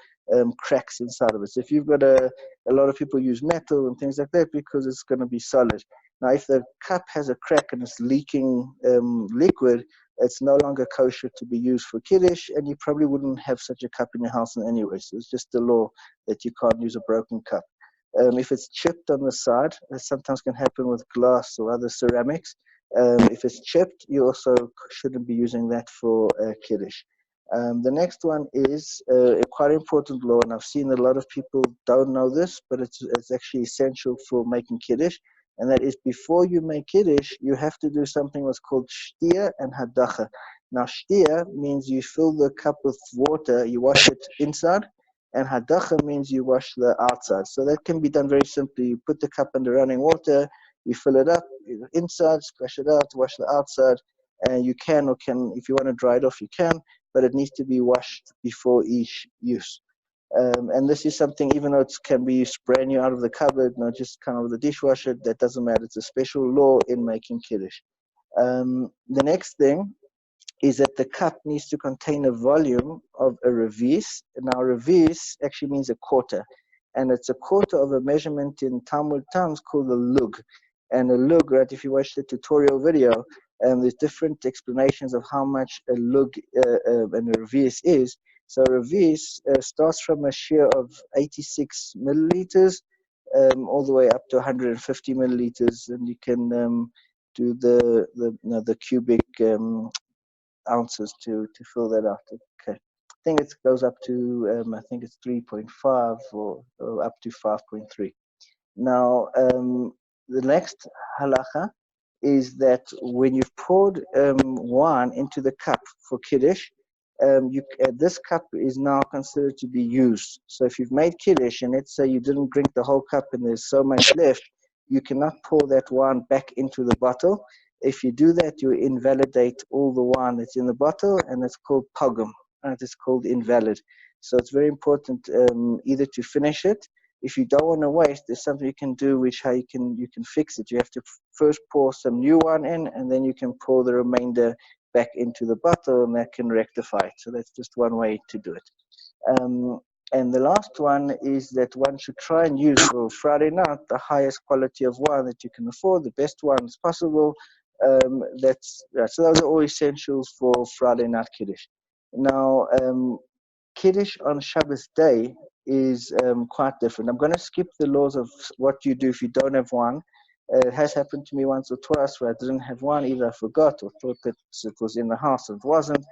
cracks inside of it. So if you've got a lot of people use metal and things like that because it's going to be solid. Now, if the cup has a crack and it's leaking liquid, it's no longer kosher to be used for Kiddush, and you probably wouldn't have such a cup in your house in any way. So it's just the law that you can't use a broken cup. If it's chipped on the side, that sometimes can happen with glass or other ceramics. If it's chipped, you also shouldn't be using that for Kiddush. The next one is a quite important law, and I've seen a lot of people don't know this, but it's actually essential for making Kiddush, and that is before you make Kiddush, you have to do something what's called shtia and hadacha. Now, shtia means you fill the cup with water, you wash it inside, and hadacha means you wash the outside. So that can be done very simply. You put the cup under running water, you fill it up inside, splash it out, wash the outside, and you can, if you want to dry it off, you can, but it needs to be washed before each use. And this is something, even though it can be brand new out of the cupboard, not just kind of the dishwasher, that doesn't matter. It's a special law in making Kiddush. The next thing is that the cup needs to contain a volume of a revis. Now, revis actually means a quarter, and it's a quarter of a measurement in Talmud times called a lug. And a lug, right, if you watch the tutorial video, there's different explanations of how much a lug and a revis is. So a revis starts from a shear of 86 milliliters all the way up to 150 milliliters, and you can do the cubic ounces to fill that out. Okay, I think it goes up to I think it's 3.5 or up to 5.3. Now the next halacha is that when you've poured wine into the cup for Kiddush, this cup is now considered to be used. So if you've made Kiddush and let's say you didn't drink the whole cup and there's so much left, you cannot pour that wine back into the bottle. If you do that, you invalidate all the wine that's in the bottle, and it's called pogum. It's called invalid. So it's very important either to finish it. if you don't want to waste, there's something you can do which how you can fix it. You have to first pour some new one in, and then you can pour the remainder back into the bottle, and that can rectify it. So that's just one way to do it. And the last one is that one should try and use for Friday night the highest quality of wine that you can afford, the best ones possible. So those are all essentials for Friday night Kiddush. Now, Kiddush on Shabbos day is quite different. I'm going to skip the laws of what you do if you don't have wine. It has happened to me once or twice where I didn't have wine, either I forgot or thought that it was in the house and it wasn't.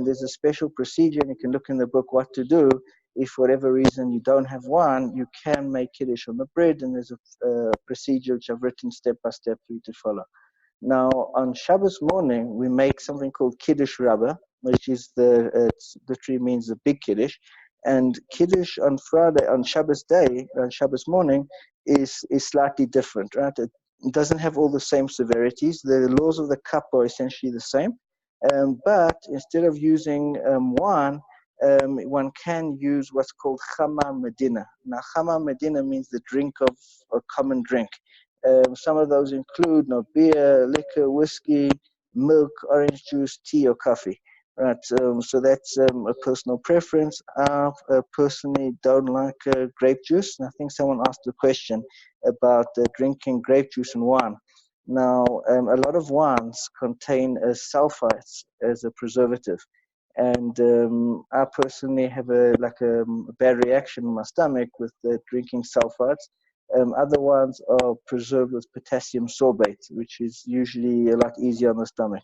There's a special procedure, and you can look in the book what to do. If for whatever reason you don't have wine, you can make Kiddush on the bread, and there's a procedure which I've written step by step for you to follow. Now, on Shabbos morning, we make something called Kiddush Rabbah, which is literally means the big Kiddush. And Kiddush on Friday, on Shabbos day, on Shabbos morning, is slightly different, right? It doesn't have all the same severities. The laws of the cup are essentially the same. But instead of using wine, one can use what's called Chama Medina. Now, Chama Medina means the drink of a common drink. Some of those include beer, liquor, whiskey, milk, orange juice, tea, or coffee. Right, so that's a personal preference. I personally don't like grape juice. And I think someone asked a question about drinking grape juice and wine. Now, a lot of wines contain sulfites as a preservative. And I personally have a bad reaction in my stomach with drinking sulfites. Other ones are preserved with potassium sorbate, which is usually a lot easier on the stomach.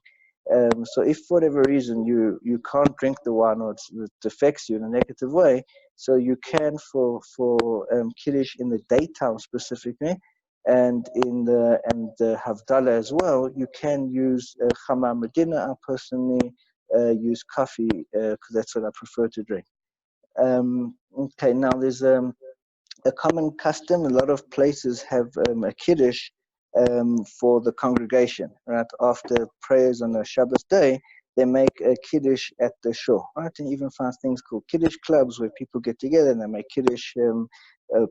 So if for whatever reason you can't drink the wine, or it affects you in a negative way, so you can for Kiddush in the daytime specifically, and in the Havdalah as well, you can use Chama Medina. I personally use coffee because that's what I prefer to drink. Okay, now there's a common custom. A lot of places have a Kiddush for the congregation, right? After prayers on a Shabbos day, they make a Kiddush at the shore, right? And you even find things called Kiddush clubs where people get together and they make Kiddush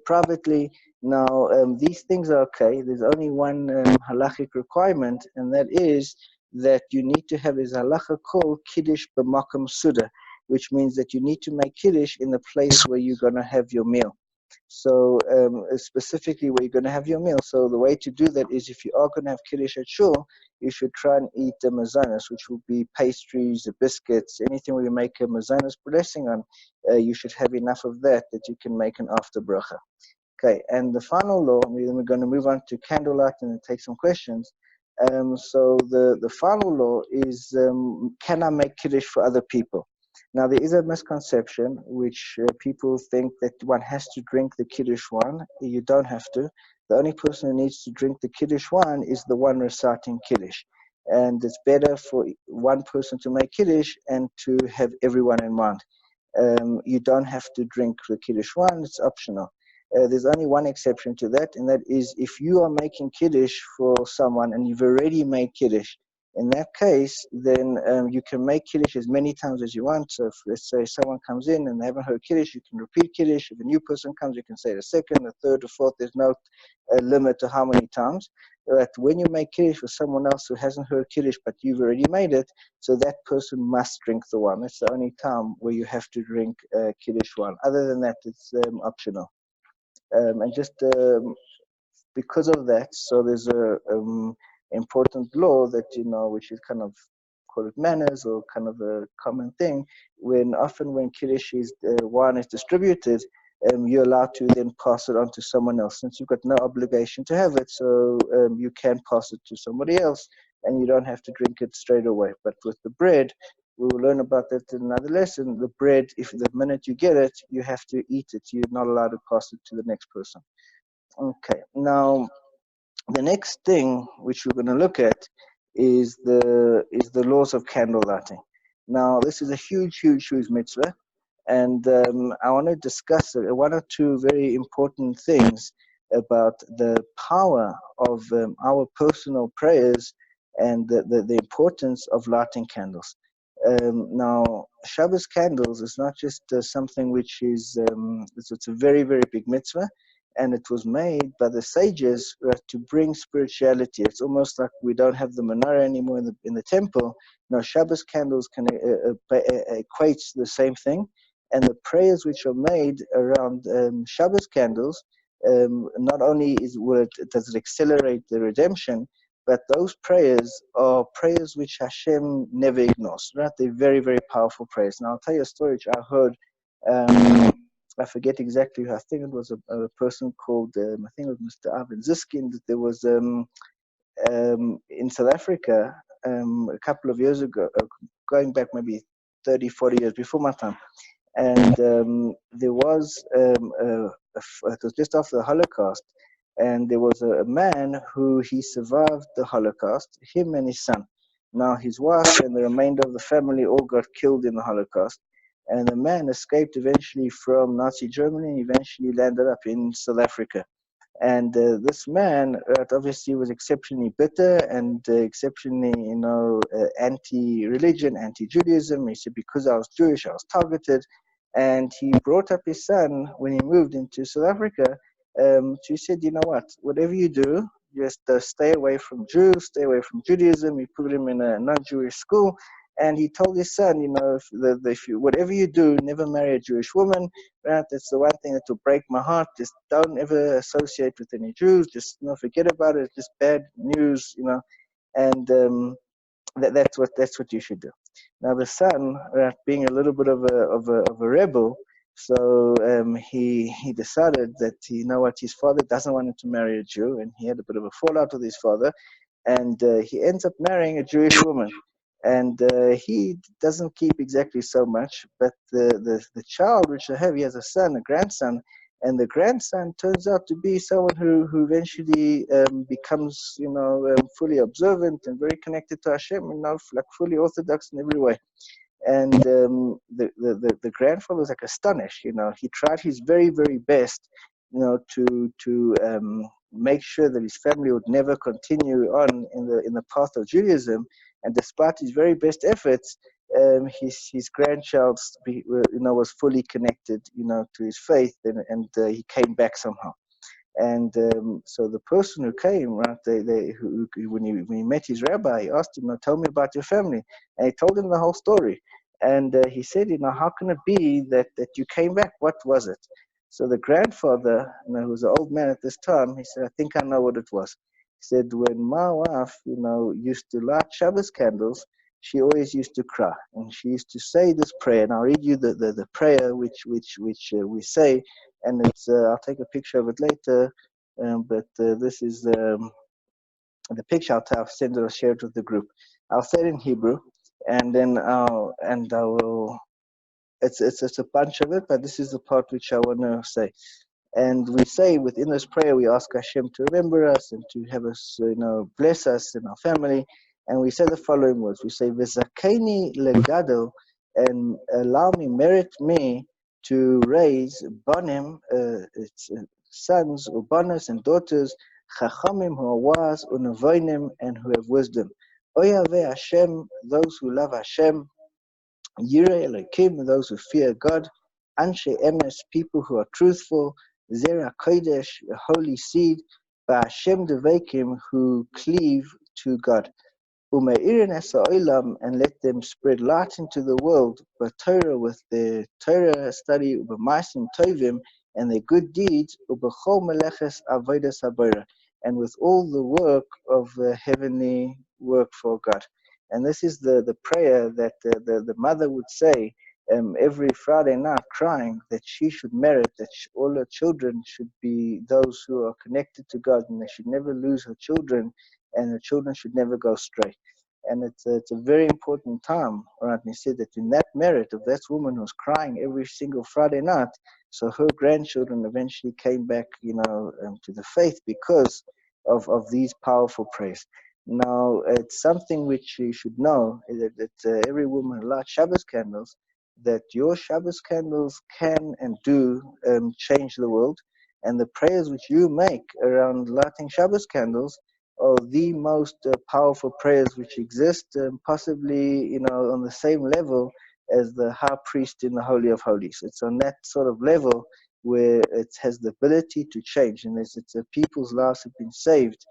privately. Now, these things are okay. There's only one halachic requirement, and that is that you need to have a halacha called Kiddush b'makom suda, which means that you need to make Kiddush in the place where you're going to have your meal. So specifically where you're going to have your meal. So the way to do that is, if you are going to have Kiddush at shul, you should try and eat the mazonos, which will be pastries, the biscuits, anything where you make a mazonos blessing on. You should have enough of that you can make an after bracha. Okay, and the final law, we're going to move on to candlelight and then take some questions. So the final law is, can I make Kiddush for other people? Now, there is a misconception which people think that one has to drink the Kiddush wine. You don't have to. The only person who needs to drink the Kiddush wine is the one reciting Kiddush. And it's better for one person to make Kiddush and to have everyone in mind. You don't have to drink the Kiddush wine, it's optional. There's only one exception to that, and that is if you are making Kiddush for someone and you've already made Kiddush. In that case, then you can make Kiddush as many times as you want. So if, let's say, someone comes in and they haven't heard Kiddush, you can repeat Kiddush. If a new person comes, you can say the second, the third, the fourth. There's no limit to how many times. But when you make Kiddush for someone else who hasn't heard Kiddush, but you've already made it, so that person must drink the wine. That's the only time where you have to drink Kiddush wine. Other than that, it's optional. And just because of that, so there's a important law that, which is kind of, call it manners or kind of a common thing, when Kiddush wine is distributed, you're allowed to then pass it on to someone else, since you've got no obligation to have it. So you can pass it to somebody else, and you don't have to drink it straight away. But with the bread, we will learn about that in another lesson. The bread, if the minute you get it, you have to eat it. You're not allowed to pass it to the next person. Okay, now the next thing which we're going to look at is the laws of candle lighting. Now, this is a huge mitzvah, and I want to discuss one or two very important things about the power of our personal prayers and the importance of lighting candles. Now, Shabbos candles is not just something which is, it's a very, very big mitzvah. and it was made by the sages to bring spirituality. It's almost like we don't have the menorah anymore in the temple. Shabbos candles can equate to the same thing, and the prayers which are made around Shabbos candles, not only does it accelerate the redemption, but those prayers are prayers which Hashem never ignores. Right? They're very, very powerful prayers. Now I'll tell you a story which I heard. I forget exactly who. I think it was a person called, I think it was Mr. Ivan Ziskin, that there was in South Africa a couple of years ago, going back maybe 30, 40 years before my time. And there was, it was just after the Holocaust, and there was a man who he survived the Holocaust, him and his son. Now his wife and the remainder of the family all got killed in the Holocaust. And the man escaped eventually from Nazi Germany and eventually landed up in South Africa. And this man obviously was exceptionally bitter and exceptionally, anti-religion, anti-Judaism. He said, because I was Jewish, I was targeted. And he brought up his son when he moved into South Africa. He said, you know what, whatever you do, just stay away from Jews, stay away from Judaism. He put him in a non-Jewish school. And he told his son, if you, whatever you do, never marry a Jewish woman. Right? That's the one thing that will break my heart. Just don't ever associate with any Jews. Just forget about it. It's just bad news, And that's what you should do. Now the son, being a little bit of a rebel, so he decided that his father doesn't want him to marry a Jew, and he had a bit of a fallout with his father, and he ends up marrying a Jewish woman. And he doesn't keep exactly so much, but the child which I have, he has a son, a grandson, and the grandson turns out to be someone who eventually becomes, fully observant and very connected to Hashem, like fully orthodox in every way. And the grandfather was like astonished. He tried his very, very best, to make sure that his family would never continue on in the path of Judaism. And despite his very best efforts, his grandchild, was fully connected, to his faith, and he came back somehow. And so the person who came, right, when he met his rabbi, he asked him, tell me about your family. And he told him the whole story. And he said, how can it be that you came back? What was it? So the grandfather, who was an old man at this time, he said, I think I know what it was. He said, when my wife, used to light Shabbos candles, she always used to cry. And she used to say this prayer. And I'll read you the prayer which we say. And it's I'll take a picture of it later, but this is the picture. I'll send it or share it with the group. I'll say it in Hebrew, and then I will. It's a bunch of it, but this is the part which I want to say. And we say within this prayer, we ask Hashem to remember us and to have us, bless us and our family. And we say the following words. We say, "V'zakeni legado," and allow me, merit me, to raise banim, sons, ubanas, and daughters, chachamim, who are wise, unavoinim, and who have wisdom. Oyave Hashem, those who love Hashem. Yirei Elokim, those who fear God. Anshe Emes, people who are truthful. Zera Kodesh, a holy seed. Ba'Hashem Devekim, who cleave to God. Umeirin esa olam, and let them spread light into the world. Torah, with their Torah study, ubemaisim tovim, and their good deeds. Ubechol meleches avodas habora, and with all the work of the heavenly work for God. And this is the prayer that the mother would say every Friday night, crying that she should merit, that all her children should be those who are connected to God, and they should never lose her children, and her children should never go astray. And it's a very important time, right? And he said that in that merit of that woman who was crying every single Friday night, so her grandchildren eventually came back, to the faith because of these powerful prayers. Now, it's something which you should know, that every woman who lights Shabbos candles, that your Shabbos candles can and do change the world. And the prayers which you make around lighting Shabbos candles are the most powerful prayers which exist, possibly, on the same level as the high priest in the Holy of Holies. It's on that sort of level where it has the ability to change, and it's people's lives have been saved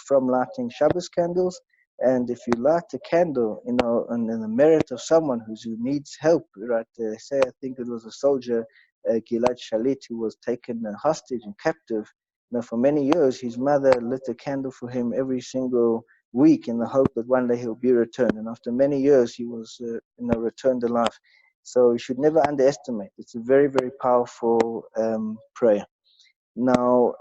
from lighting Shabbos candles. And if you light a candle, and in the merit of someone who needs help, right? Say, I think it was a soldier, Gilad Shalit, who was taken hostage and captive. For many years, his mother lit a candle for him every single week in the hope that one day he'll be returned. And after many years, he was, returned alive. So you should never underestimate. It's a very, very powerful prayer. Now,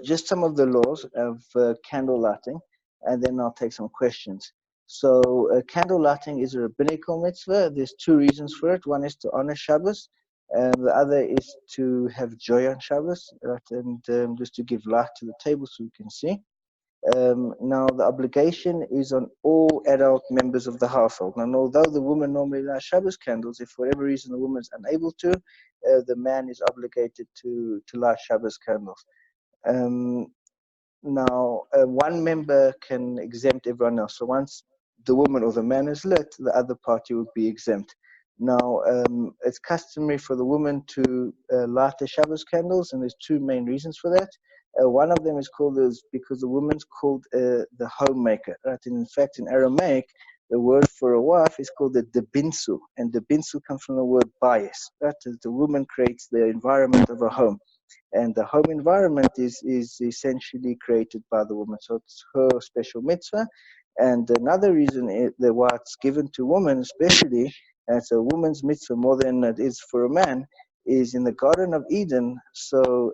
just some of the laws of candle lighting, and then I'll take some questions. So candle lighting is a rabbinical mitzvah. There's two reasons for it. One is to honor Shabbos, and the other is to have joy on Shabbos, right? And just to give light to the table so we can see. Now, the obligation is on all adult members of the household. And although the woman normally lights Shabbos candles, if for whatever reason the woman is unable to, the man is obligated to light Shabbos candles. Now, one member can exempt everyone else. So once the woman or the man is lit, the other party would be exempt. Now, it's customary for the woman to light the Shabbos candles, and there's two main reasons for that. One of them is because the woman's called the homemaker, right? And in fact, in Aramaic, the word for a wife is called the debinsu, and debinsu comes from the word bias, right? The woman creates the environment of a home. And the home environment is essentially created by the woman. So it's her special mitzvah. And another reason why it's given to women, especially, and it's a woman's mitzvah more than it is for a man, is in the Garden of Eden. So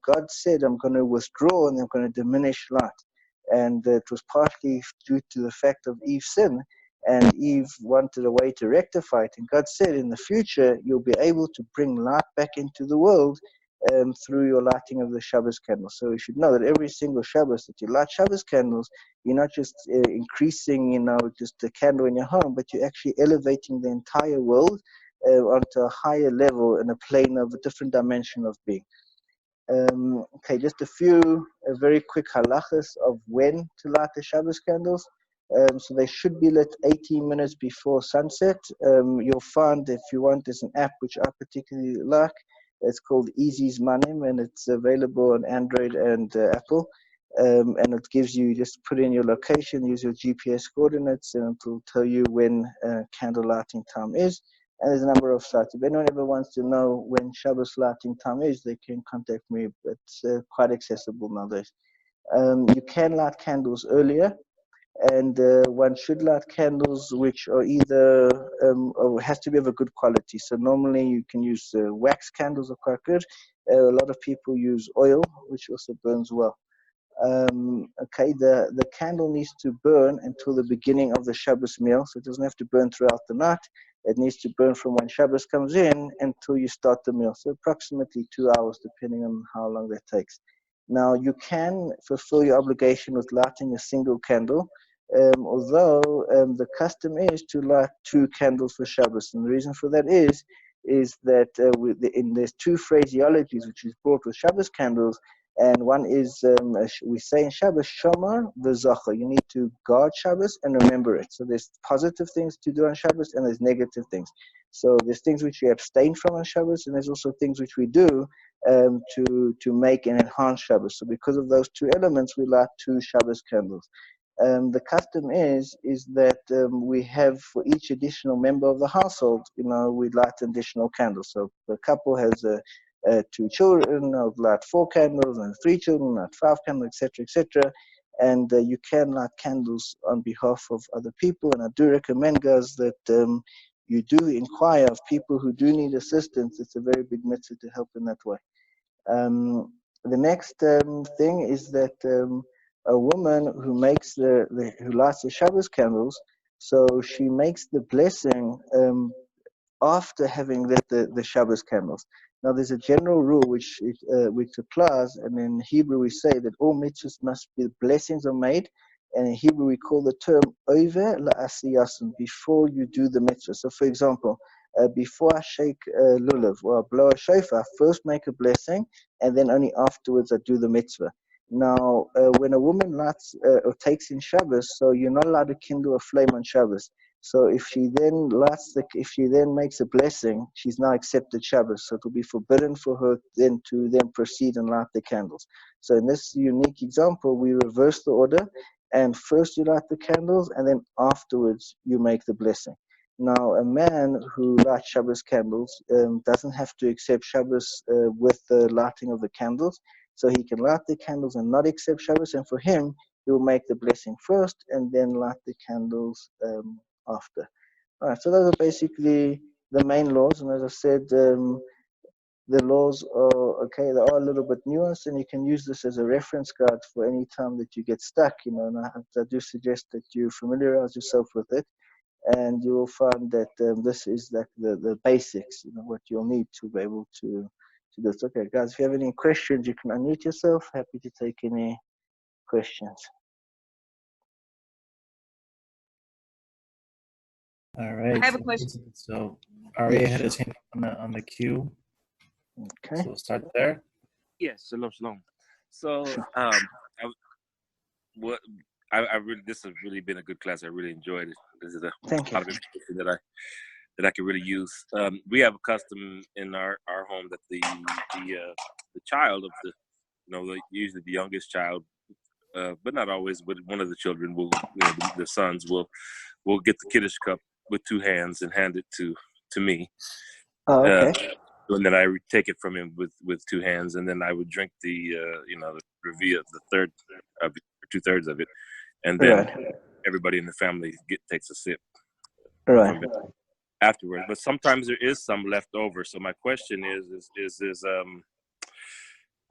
God said, I'm going to withdraw and I'm going to diminish light. And it was partly due to the fact of Eve's sin. And Eve wanted a way to rectify it. And God said, in the future, you'll be able to bring light back into the world through your lighting of the Shabbos candles. So you should know that every single Shabbos that you light Shabbos candles, you're not just increasing, just the candle in your home, but you're actually elevating the entire world onto a higher level in a plane of a different dimension of being. Okay, just a few very quick halachas of when to light the Shabbos candles. So they should be lit 18 minutes before sunset. You'll find, if you want, there's an app which I particularly like. It's called Easy Zmanim, and it's available on Android and Apple. And it gives you, just put in your location, use your GPS coordinates, and it will tell you when candle lighting time is. And there's a number of sites. If anyone ever wants to know when Shabbos lighting time is, they can contact me. It's quite accessible nowadays. You can light candles earlier, and one should light candles which are either or has to be of a good quality. So normally you can use wax candles are quite good. A lot of people use oil, which also burns well. Okay, the candle needs to burn until the beginning of the Shabbos meal, so it doesn't have to burn throughout the night. It needs to burn from when Shabbos comes in until you start the meal, so approximately 2 hours, depending on how long that takes. Now, you can fulfill your obligation with lighting a single candle, although the custom is to light 2 candles for Shabbos. And the reason for that is that there's 2 phraseologies which is brought with Shabbos candles, and one is, we say in Shabbos, Shomar v'Zocher. You need to guard Shabbos and remember it. So there's positive things to do on Shabbos, and there's negative things. So there's things which we abstain from on Shabbos, and there's also things which we do to make and enhance Shabbos. So because of those 2 elements, we light 2 Shabbos candles. The custom is that we have, for each additional member of the household, we light additional candles. So if a couple has 2 children, I would light 4 candles, and 3 children, light 5 candles, etc., etc. And you can light candles on behalf of other people. And I do recommend, guys, that you do inquire of people who do need assistance. It's a very big mitzvah to help in that way. The next thing is that a woman who makes who lights the Shabbos candles, so she makes the blessing after having lit the Shabbos candles. Now, there's a general rule which applies, and in Hebrew we say that all mitzvahs must be, blessings are made, and in Hebrew we call the term over la'asiyasim, before you do the mitzvah. So, for example, before I shake lulav or I blow a shofar, I first make a blessing, and then only afterwards I do the mitzvah. Now, when a woman lights or takes in Shabbos, so you're not allowed to kindle a flame on Shabbos. So if she then makes a blessing, she's now accepted Shabbos. So it will be forbidden for her then to proceed and light the candles. So in this unique example, we reverse the order, and first you light the candles, and then afterwards you make the blessing. Now, a man who lights Shabbos candles doesn't have to accept Shabbos with the lighting of the candles. So he can light the candles and not accept Shabbos, and for him, he will make the blessing first and then light the candles after. All right, so those are basically the main laws. And as I said, the laws are okay. They are a little bit nuanced, and you can use this as a reference guide for any time that you get stuck. And I do suggest that you familiarize yourself with it, and you will find that this is like the basics. What you'll need to be able to do this. Okay, guys, if you have any questions, you can unmute yourself. Happy to take any questions. All right. I have a question. So Aria had his hand on the queue. Okay. So we'll start there. Yes, shalom. So, this has really been a good class. I really enjoyed it. This is a lot of information that I could really use. We have a custom in our home that the child of usually the youngest child, but not always, but one of the children will, the sons will get the Kiddush cup with two hands and hand it to me. Oh, okay. And then I would take it from him with two hands, and then I would drink the the Revia, the third of it, or 2/3 of it, and then everybody in the family takes a sip from it afterwards. But sometimes there is some left over. So my question is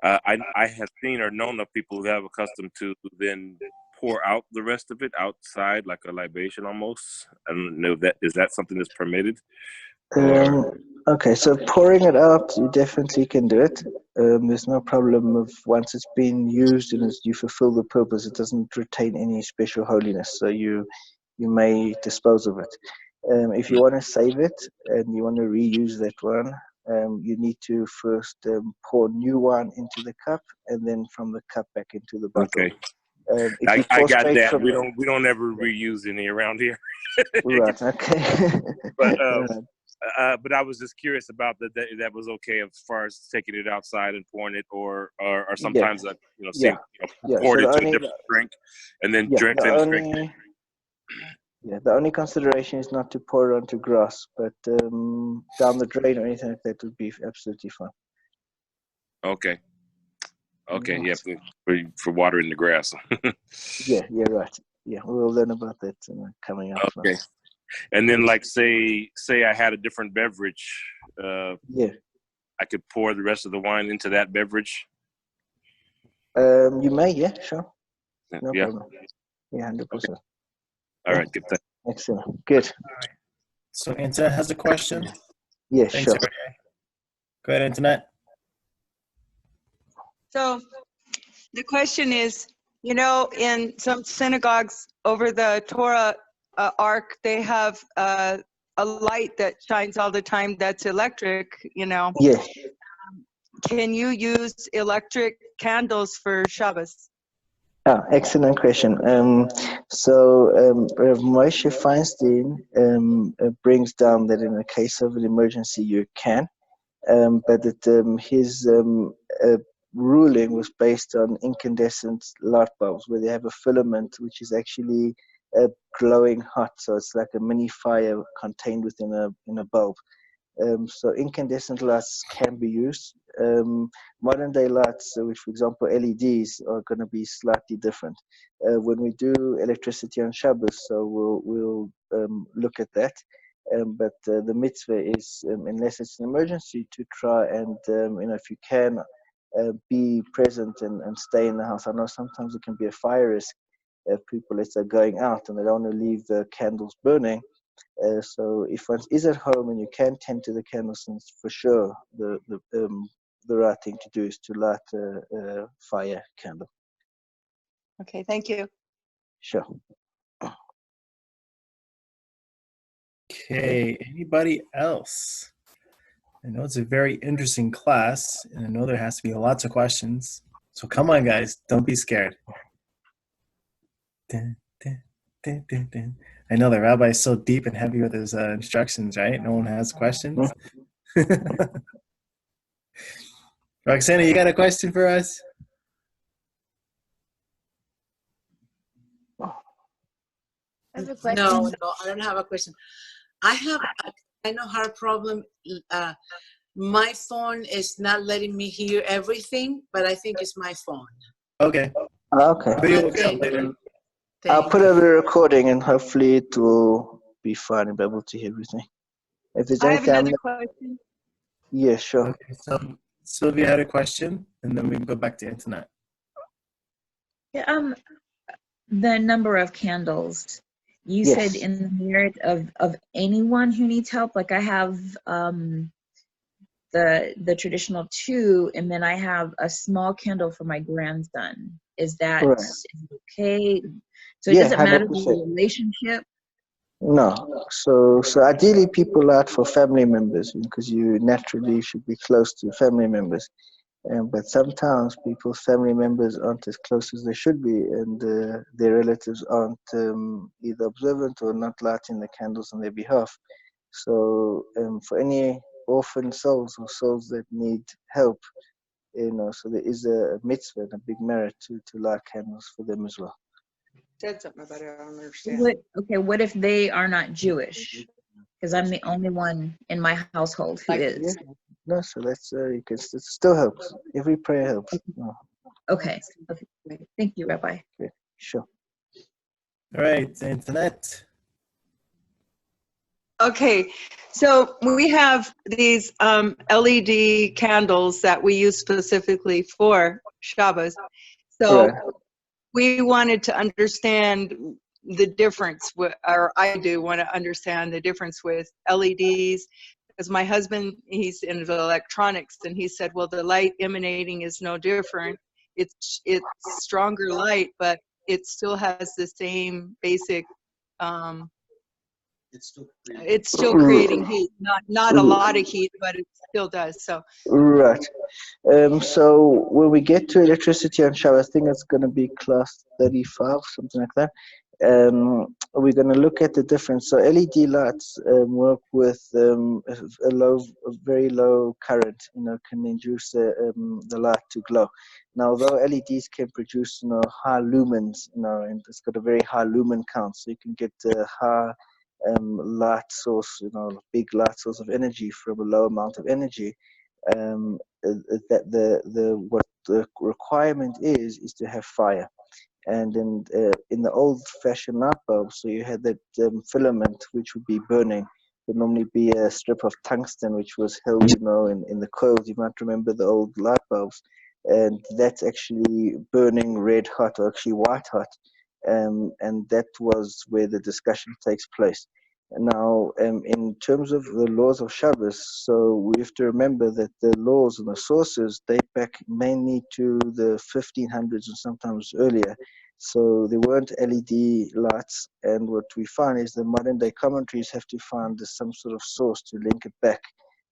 I have seen or known of people who have accustomed to then pour out the rest of it outside like a libation almost. I don't know is that something that's permitted? Okay, so pouring it out, you definitely can do it. There's no problem of once it's been used and you fulfill the purpose, it doesn't retain any special holiness. So you may dispose of it. If you want to save it and you want to reuse that one, you need to first pour new wine into the cup and then from the cup back into the bottle. Okay. If I got that. We don't ever reuse any around here. Right. Okay. But I was just curious about that was okay as far as taking it outside and pouring it, or sometimes poured so into a different drink and then drink it. Yeah, the only consideration is not to pour it onto grass, but down the drain or anything like that would be absolutely fine. Okay. Yeah, for watering the grass. Yeah, right. Yeah, we'll learn about that coming up. Okay. And then, like, say I had a different beverage. I could pour the rest of the wine into that beverage. You may, yeah, sure. No Yeah. problem. Yeah, 100%. Okay. All right, good. Excellent. Good. So Internet has a question. Yeah, Thanks, sure. Aria. Go ahead, Internet. So the question is, in some synagogues over the Torah ark, they have a light that shines all the time that's electric, Yeah. Can you use electric candles for Shabbos? Excellent question. Rav Moshe Feinstein brings down that in the case of an emergency you can, but that his ruling was based on incandescent light bulbs where they have a filament which is actually glowing hot, so it's like a mini fire contained within a bulb. So incandescent lights can be used. Modern day lights, which for example LEDs, are going to be slightly different. When we do electricity on Shabbos, so we'll look at that. But the mitzvah is, unless it's an emergency, to try and if you can be present and stay in the house. I know sometimes it can be a fire risk if people, let's say, going out and they don't want to leave the candles burning. So if one is at home and you can tend to the candles, for sure the right thing to do is to light a fire candle. Okay, thank you. Sure. Okay, anybody else? I know it's a very interesting class, and I know there has to be lots of questions. So come on, guys, don't be scared. Dun, dun, dun. I know the rabbi is so deep and heavy with his instructions, right? No one has questions. Roxana, you got a question for us? I have a question. No, I don't have a question. I have a kind of hard problem. My phone is not letting me hear everything, but I think it's my phone. Okay. Okay. Video will come later. I'll put on the recording and hopefully it will be fine and be able to hear everything. If there's I have anything another question. yeah, sure. Okay, so Sylvia had a question, and then we can go back to internet. Yeah, the number of candles. You Yes. said in the merit of anyone who needs help. Like I have the traditional 2, and then I have a small candle for my grandson. Is that Right. is it okay? So it Yeah, doesn't matter the 100%. relationship. No. So ideally people are out for family members because you naturally should be close to family members. But sometimes people's family members aren't as close as they should be, and their relatives aren't either observant or not lighting the candles on their behalf. So for any orphan souls or souls that need help, so there is a mitzvah and a big merit to light candles for them as well. Said something about it. I don't understand. What if they are not Jewish? Because I'm the only one in my household who is. Yeah. No, so that's you can it still helps. Every prayer helps. No. Okay. Great. Thank you, Rabbi. Okay. Sure. All right, internet. Okay, so we have these LED candles that we use specifically for Shabbos. So Right. we wanted to understand the difference, or I do want to understand the difference with LEDs, because my husband, he's into electronics, and he said, well, the light emanating is no different. It's stronger light, but it still has the same basic it's still creating heat, not a lot of heat, but it still does. So Right. So when we get to electricity on Shabbos, I think it's going to be class 35, something like that. We're going to look at the difference. So LED lights work with a very low current, can induce the light to glow. Now, although LEDs can produce, high lumens, and it's got a very high lumen count, so you can get high light source, big light source of energy from a low amount of energy. That what the requirement is to have fire. And in the old-fashioned light bulbs, so you had that filament which would be burning. Would normally be a strip of tungsten which was held, in the coils. You might remember the old light bulbs, and that's actually burning red hot, or actually white hot, and that was where the discussion takes place. Now, in terms of the laws of Shabbos, so we have to remember that the laws and the sources date back mainly to the 1500s and sometimes earlier. So there weren't LED lights, and what we find is the modern day commentaries have to find some sort of source to link it back.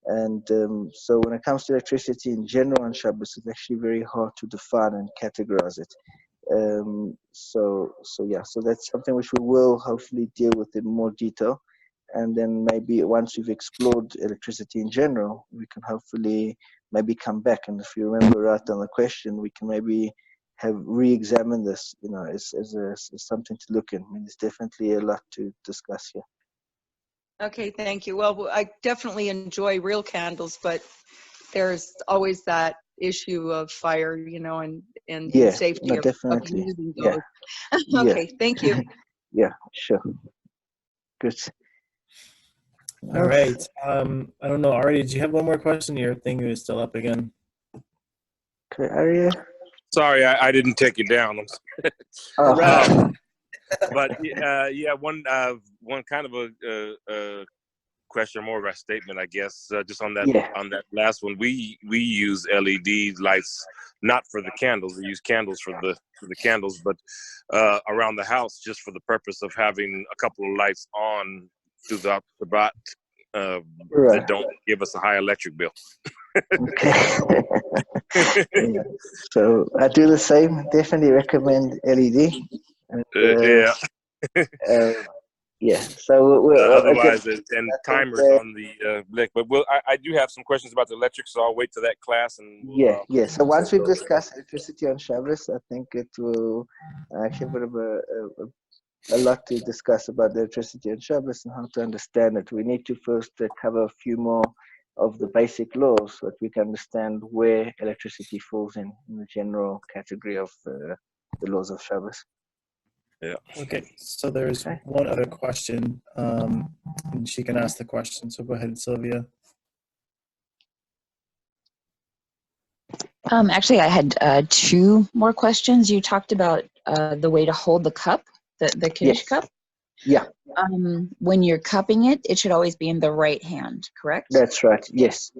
And so when it comes to electricity in general on Shabbos, it's actually very hard to define and categorize it. So that's something which we will hopefully deal with in more detail. And then maybe once we've explored electricity in general, we can hopefully maybe come back. And if you remember right on the question, we can maybe have re-examined this, as something to look in. I mean, there's definitely a lot to discuss here. okay, thank you. Well, I definitely enjoy real candles, but there's always that issue of fire, and Yeah, safety no, of definitely. using Yeah. those. Yeah. Okay, thank you. Yeah, sure. Good. All right. I don't know, Ari, did you have one more question? Your thing is still up again. Okay, Aria. Sorry, I didn't take you down. I'm sorry. Oh. But yeah, one kind of a question, more of a statement, I guess. Just on that last one, we use LED lights not for the candles. We use candles for the candles, but around the house just for the purpose of having a couple of lights on throughout the Shabbat that don't give us a high electric bill. Okay. Yeah. So I do the same. Definitely recommend LED. And, yeah. Yeah. So again, Otherwise, and I think timers on the blick. But I do have some questions about the electric, so I'll wait till that class and we'll. Yeah. So once we those. discuss electricity on Shabbos, I think it will actually have a bit of a lot to discuss about the electricity on Shabbos and how to understand it. We need to first cover a few more of the basic laws so that we can understand where electricity falls in the general category of the laws of Shabbos. Yeah. Okay, so there's one other question, and she can ask the question. So go ahead, Sylvia. Actually, I had two more questions. You talked about the way to hold the cup, the Kiddush cup. Yeah. When you're cupping it, it should always be in the right hand, correct? That's right. Yes.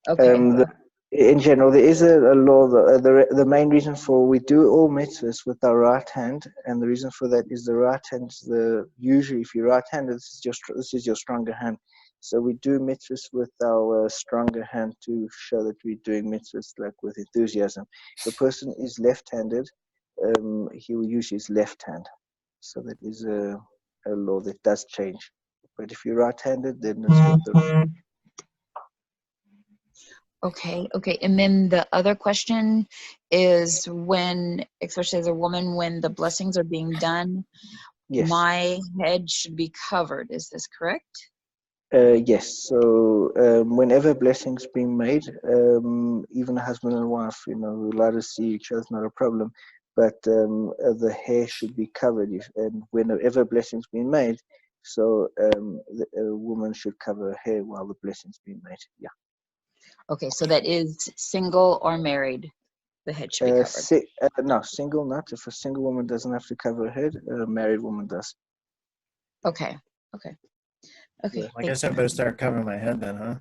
Okay. In general, there is a law. The main reason for we do all mitzvahs with our right hand, and the reason for that is the right hand. Usually, if you're right-handed, this is your stronger hand. So we do mitzvahs with our stronger hand to show that we're doing mitzvahs like with enthusiasm. If a person is left-handed, he will use his left hand. So that is a law that does change. But if you're right-handed, then it's with the right. Okay. And then the other question is when, especially as a woman, when the blessings are being done, Yes. my head should be covered. Is this correct? Yes. So whenever blessings being made, even a husband and wife, who allowed to see each other is not a problem, but the hair should be covered. And whenever blessings being made, so a woman should cover her hair while the blessings being made. Yeah. Okay, so that is single or married. The head should be covered. No, single not. If a single woman doesn't have to cover her head, a married woman does. Okay. Yeah, I guess I better start covering my head then, huh?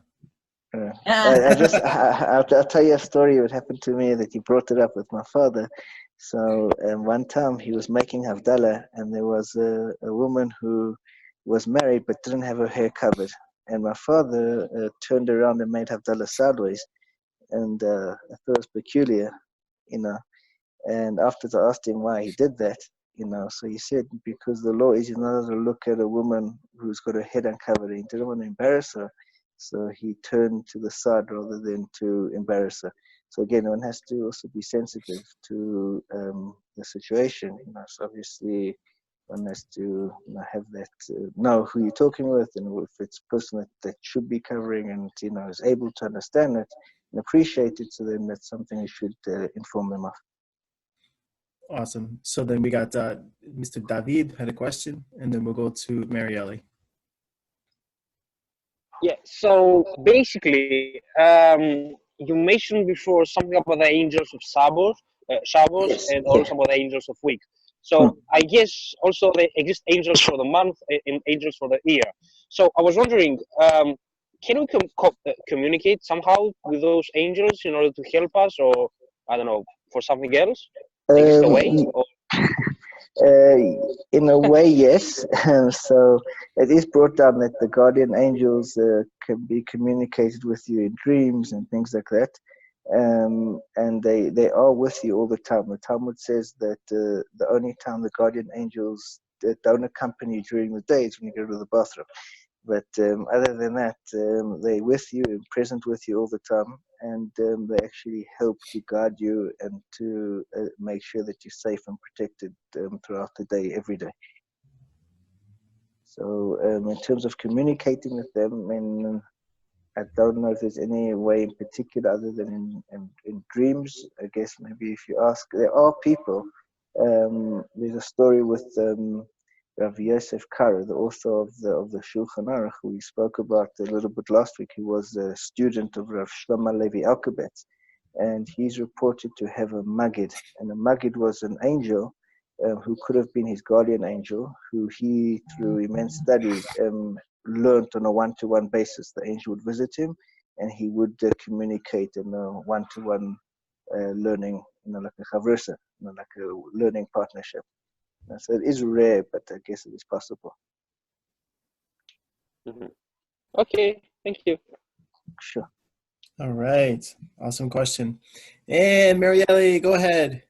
I'll tell you a story. What happened to me that you brought it up with my father. So one time he was making Havdalah, and there was a woman who was married but didn't have her hair covered. And my father turned around and made Havdalah sideways, and I thought it was peculiar, And after I asked him why he did that, so he said because the law is you're not allowed to look at a woman who's got her head uncovered. He didn't want to embarrass her, so he turned to the side rather than to embarrass her. So again, one has to also be sensitive to the situation. So obviously, one has to have that know who you're talking with, and if it's a person that should be covering and is able to understand it and appreciate it, so then that's something you should inform them of. Awesome. So then we got Mr. David had a question, and then we'll go to Marielle. Yeah, so basically, you mentioned before something about the angels of Shabbos, and also about the angels of week. So I guess also there exist angels for the month and angels for the year. So I was wondering, can we communicate somehow with those angels in order to help us, or I don't know, for something else? Exist a way? In a way, yes. So it is brought down that the guardian angels can be communicated with you in dreams and things like that. And they are with you all the time. The Talmud says that the only time the guardian angels don't accompany you during the day is when you go to the bathroom. But other than that, they're with you and present with you all the time, and they actually help to guide you and to make sure that you're safe and protected throughout the day, every day. So in terms of communicating with them, I don't know if there's any way in particular other than in dreams. I guess maybe if you ask, there are people. There's a story with Rav Yosef Karo, the author of the Shulchan Aruch, who we spoke about a little bit last week. He was a student of Rav Shlomo Levi Alkabetz, and he's reported to have a Maggid, and a Maggid was an angel who could have been his guardian angel, who he, through immense study, learned on a one-to-one basis. The angel would visit him, and he would communicate in a one-to-one learning, like a chavrisa, like a learning partnership. So it is rare, but I guess it is possible. Mm-hmm. Okay, thank you. Sure. All right, awesome question. And Marielle, go ahead.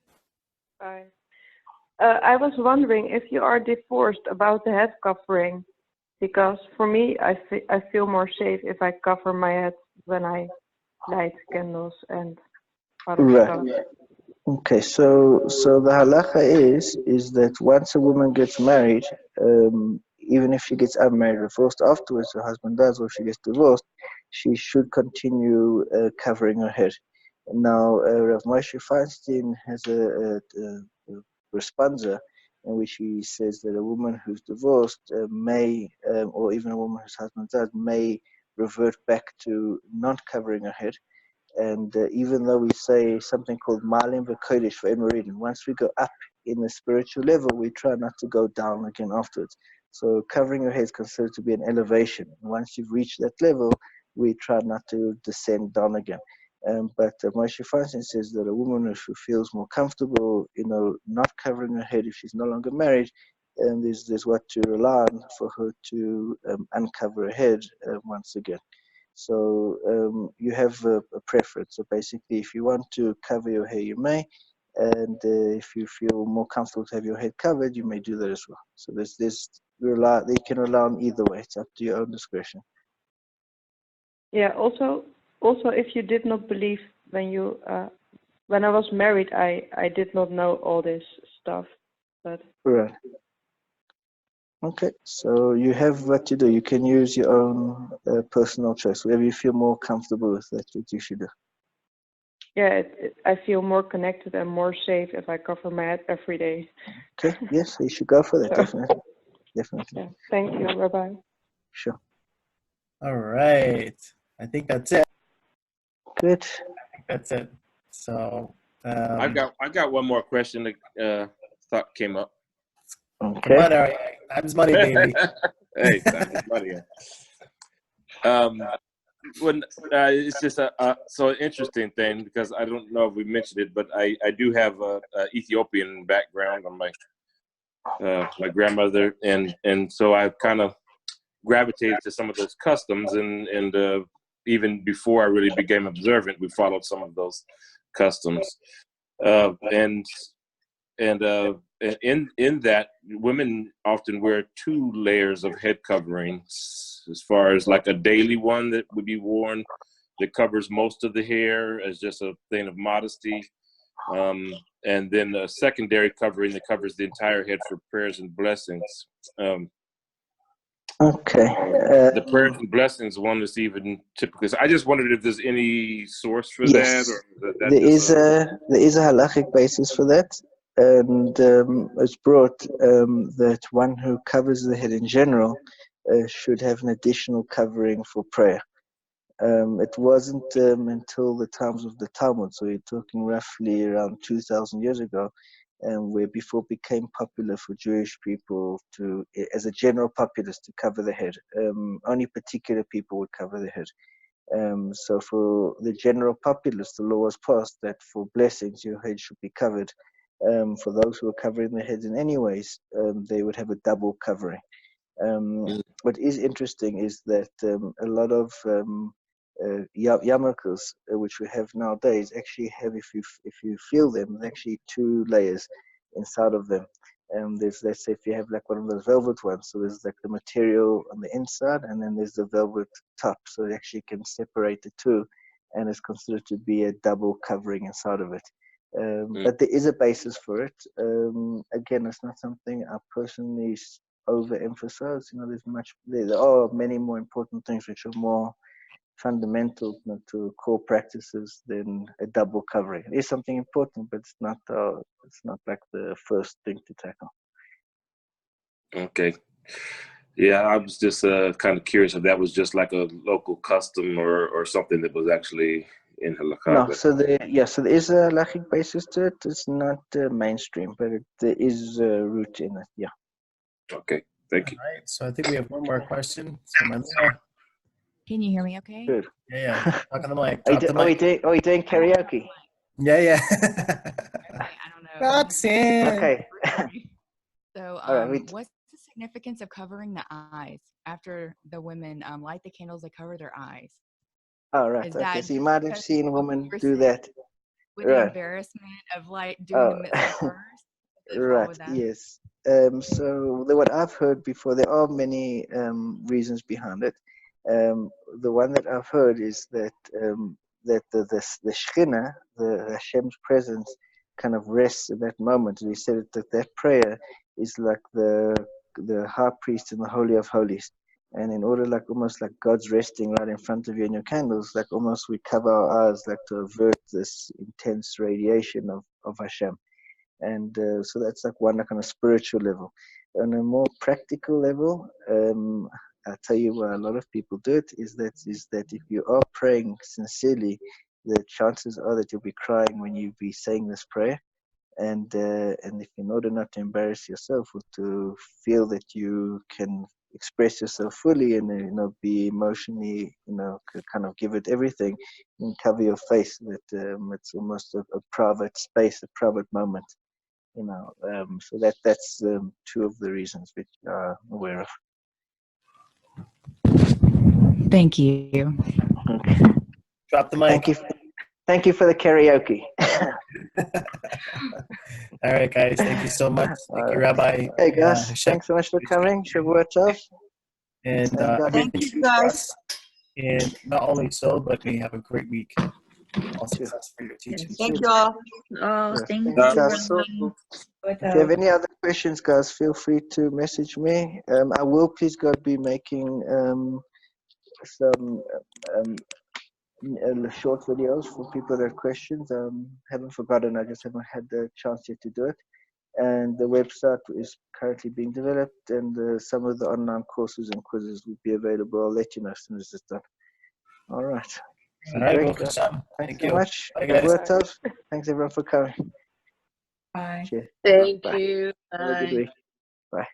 Hi. I was wondering if you are divorced about the head covering, because for me, I feel more safe if I cover my head when I light candles and other Right. stuff. Okay, so the halacha is that once a woman gets married, even if she gets unmarried or divorced afterwards, her husband dies or she gets divorced, she should continue covering her head. Now, Rav Moshe Feinstein has a responsa in which he says that a woman who's divorced may, or even a woman whose husband dies, may revert back to not covering her head. And even though we say something called Malim v'Kodesh for Emeridin, once we go up in the spiritual level, we try not to go down again afterwards. So covering your head is considered to be an elevation. Once you've reached that level, we try not to descend down again. But Moshe Feinstein says that a woman who feels more comfortable, not covering her head if she's no longer married, and there's what to rely on for her to uncover her head once again. So you have a preference. So basically, if you want to cover your hair, you may, and if you feel more comfortable to have your head covered, you may do that as well. So you can rely on either way. It's up to your own discretion. Yeah. Also, if you did not believe when I was married, I did not know all this stuff, but. Right. Okay, so you have what to do. You can use your own personal choice. Whatever you feel more comfortable with, that's what you should do. Yeah, I feel more connected and more safe if I cover my head every day. Okay, yes, you should go for that, So, definitely. Definitely. yeah, thank you. Bye-bye. Sure. All right. I think that's it. Good. I think that's it. So I got one more question that thought came up. Okay. Come on, Ari. Time's money, baby. Hey, time's money. When it's just a so interesting thing, because I don't know if we mentioned it, but I do have a Ethiopian background on my grandmother, and so I kind of gravitated to some of those customs, and even before I really became observant, we followed some of those customs, and in that, women often wear 2 layers of head coverings, as far as like a daily one that would be worn that covers most of the hair as just a thing of modesty, and then a secondary covering that covers the entire head for prayers and blessings. Okay. The prayers and blessings one is even typically. So I just wondered if there's any source for Yes, that, or that there is a halachic basis for that, and it's brought that one who covers the head in general should have an additional covering for prayer. It wasn't until the times of the Talmud, so you're talking roughly around 2,000 years ago, where before it became popular for Jewish people to, as a general populace, to cover the head. Only particular people would cover the head. So for the general populace, the law was passed that for blessings, your head should be covered. For those who are covering their heads in any ways, they would have a double covering. What is interesting is that a lot of yarmulkes, which we have nowadays, actually have, if you feel them, actually 2 layers inside of them. There's, let's say, if you have like one of those velvet ones, so there's like the material on the inside, and then there's the velvet top, so it actually can separate the 2, and it's considered to be a double covering inside of it. But there is a basis for it. Again, it's not something I personally overemphasize. There are many more important things which are more fundamental to core practices than a double covering. It is something important, but it's not like the first thing to tackle. Okay. Yeah, I was just kind of curious if that was just like a local custom or something that was actually in halakha. No, so there is a halachic basis to it. It's not mainstream, but there is a root in it. Yeah. Okay, thank you. All right, so I think we have one more question. So Manila. Can you hear me okay? Good. Yeah. Talk on the mic. Are you doing karaoke? Yeah. I don't know. Roxanne. Okay. So, All right, what's the significance of covering the eyes after the women light the candles? They cover their eyes. All right. Is Okay. that So you might have because seen what women you're do saying that. with the Right. embarrassment of like doing the mitzvah first? Right, yes. So what I've heard before, there are many reasons behind it. The one that I've heard is that the Shekhinah, the Hashem's presence, kind of rests in that moment. We said that that prayer is like the high priest in the Holy of Holies. And in order, like almost like God's resting right in front of you in your candles, like almost we cover our eyes, like to avert this intense radiation of Hashem. And so that's like one like on a spiritual level. On a more practical level, I'll tell you why a lot of people do it is that if you are praying sincerely, the chances are that you'll be crying when you be saying this prayer. And if in order not to embarrass yourself or to feel that you can express yourself fully and be emotionally kind of give it everything, and cover your face, that it's almost a private space, a private moment. So that's two of the reasons which I'm aware of. Thank you. Okay. Drop the mic. Thank you for the karaoke. All right, guys. Thank you so much. Thank you, Rabbi. Hey, guys. Thanks so much for coming. Shavua Tov. And everything for us. And not only so, but may you have a great week. All success for your teaching. Thank you all. Oh, thank you. Guys. If you have any other questions, guys, feel free to message me. I will, please God, be making some short videos for people that have questions. Haven't forgotten, I just haven't had the chance yet to do it. And the website is currently being developed, and some of the online courses and quizzes will be available. I'll let you know as soon as it's done. All right. All right, Great, well, guys. Thank Thanks you. so much. Bye, guys. Thanks everyone for coming. Bye. Cheers. Thank Bye. you. Have a good Bye. week. Bye.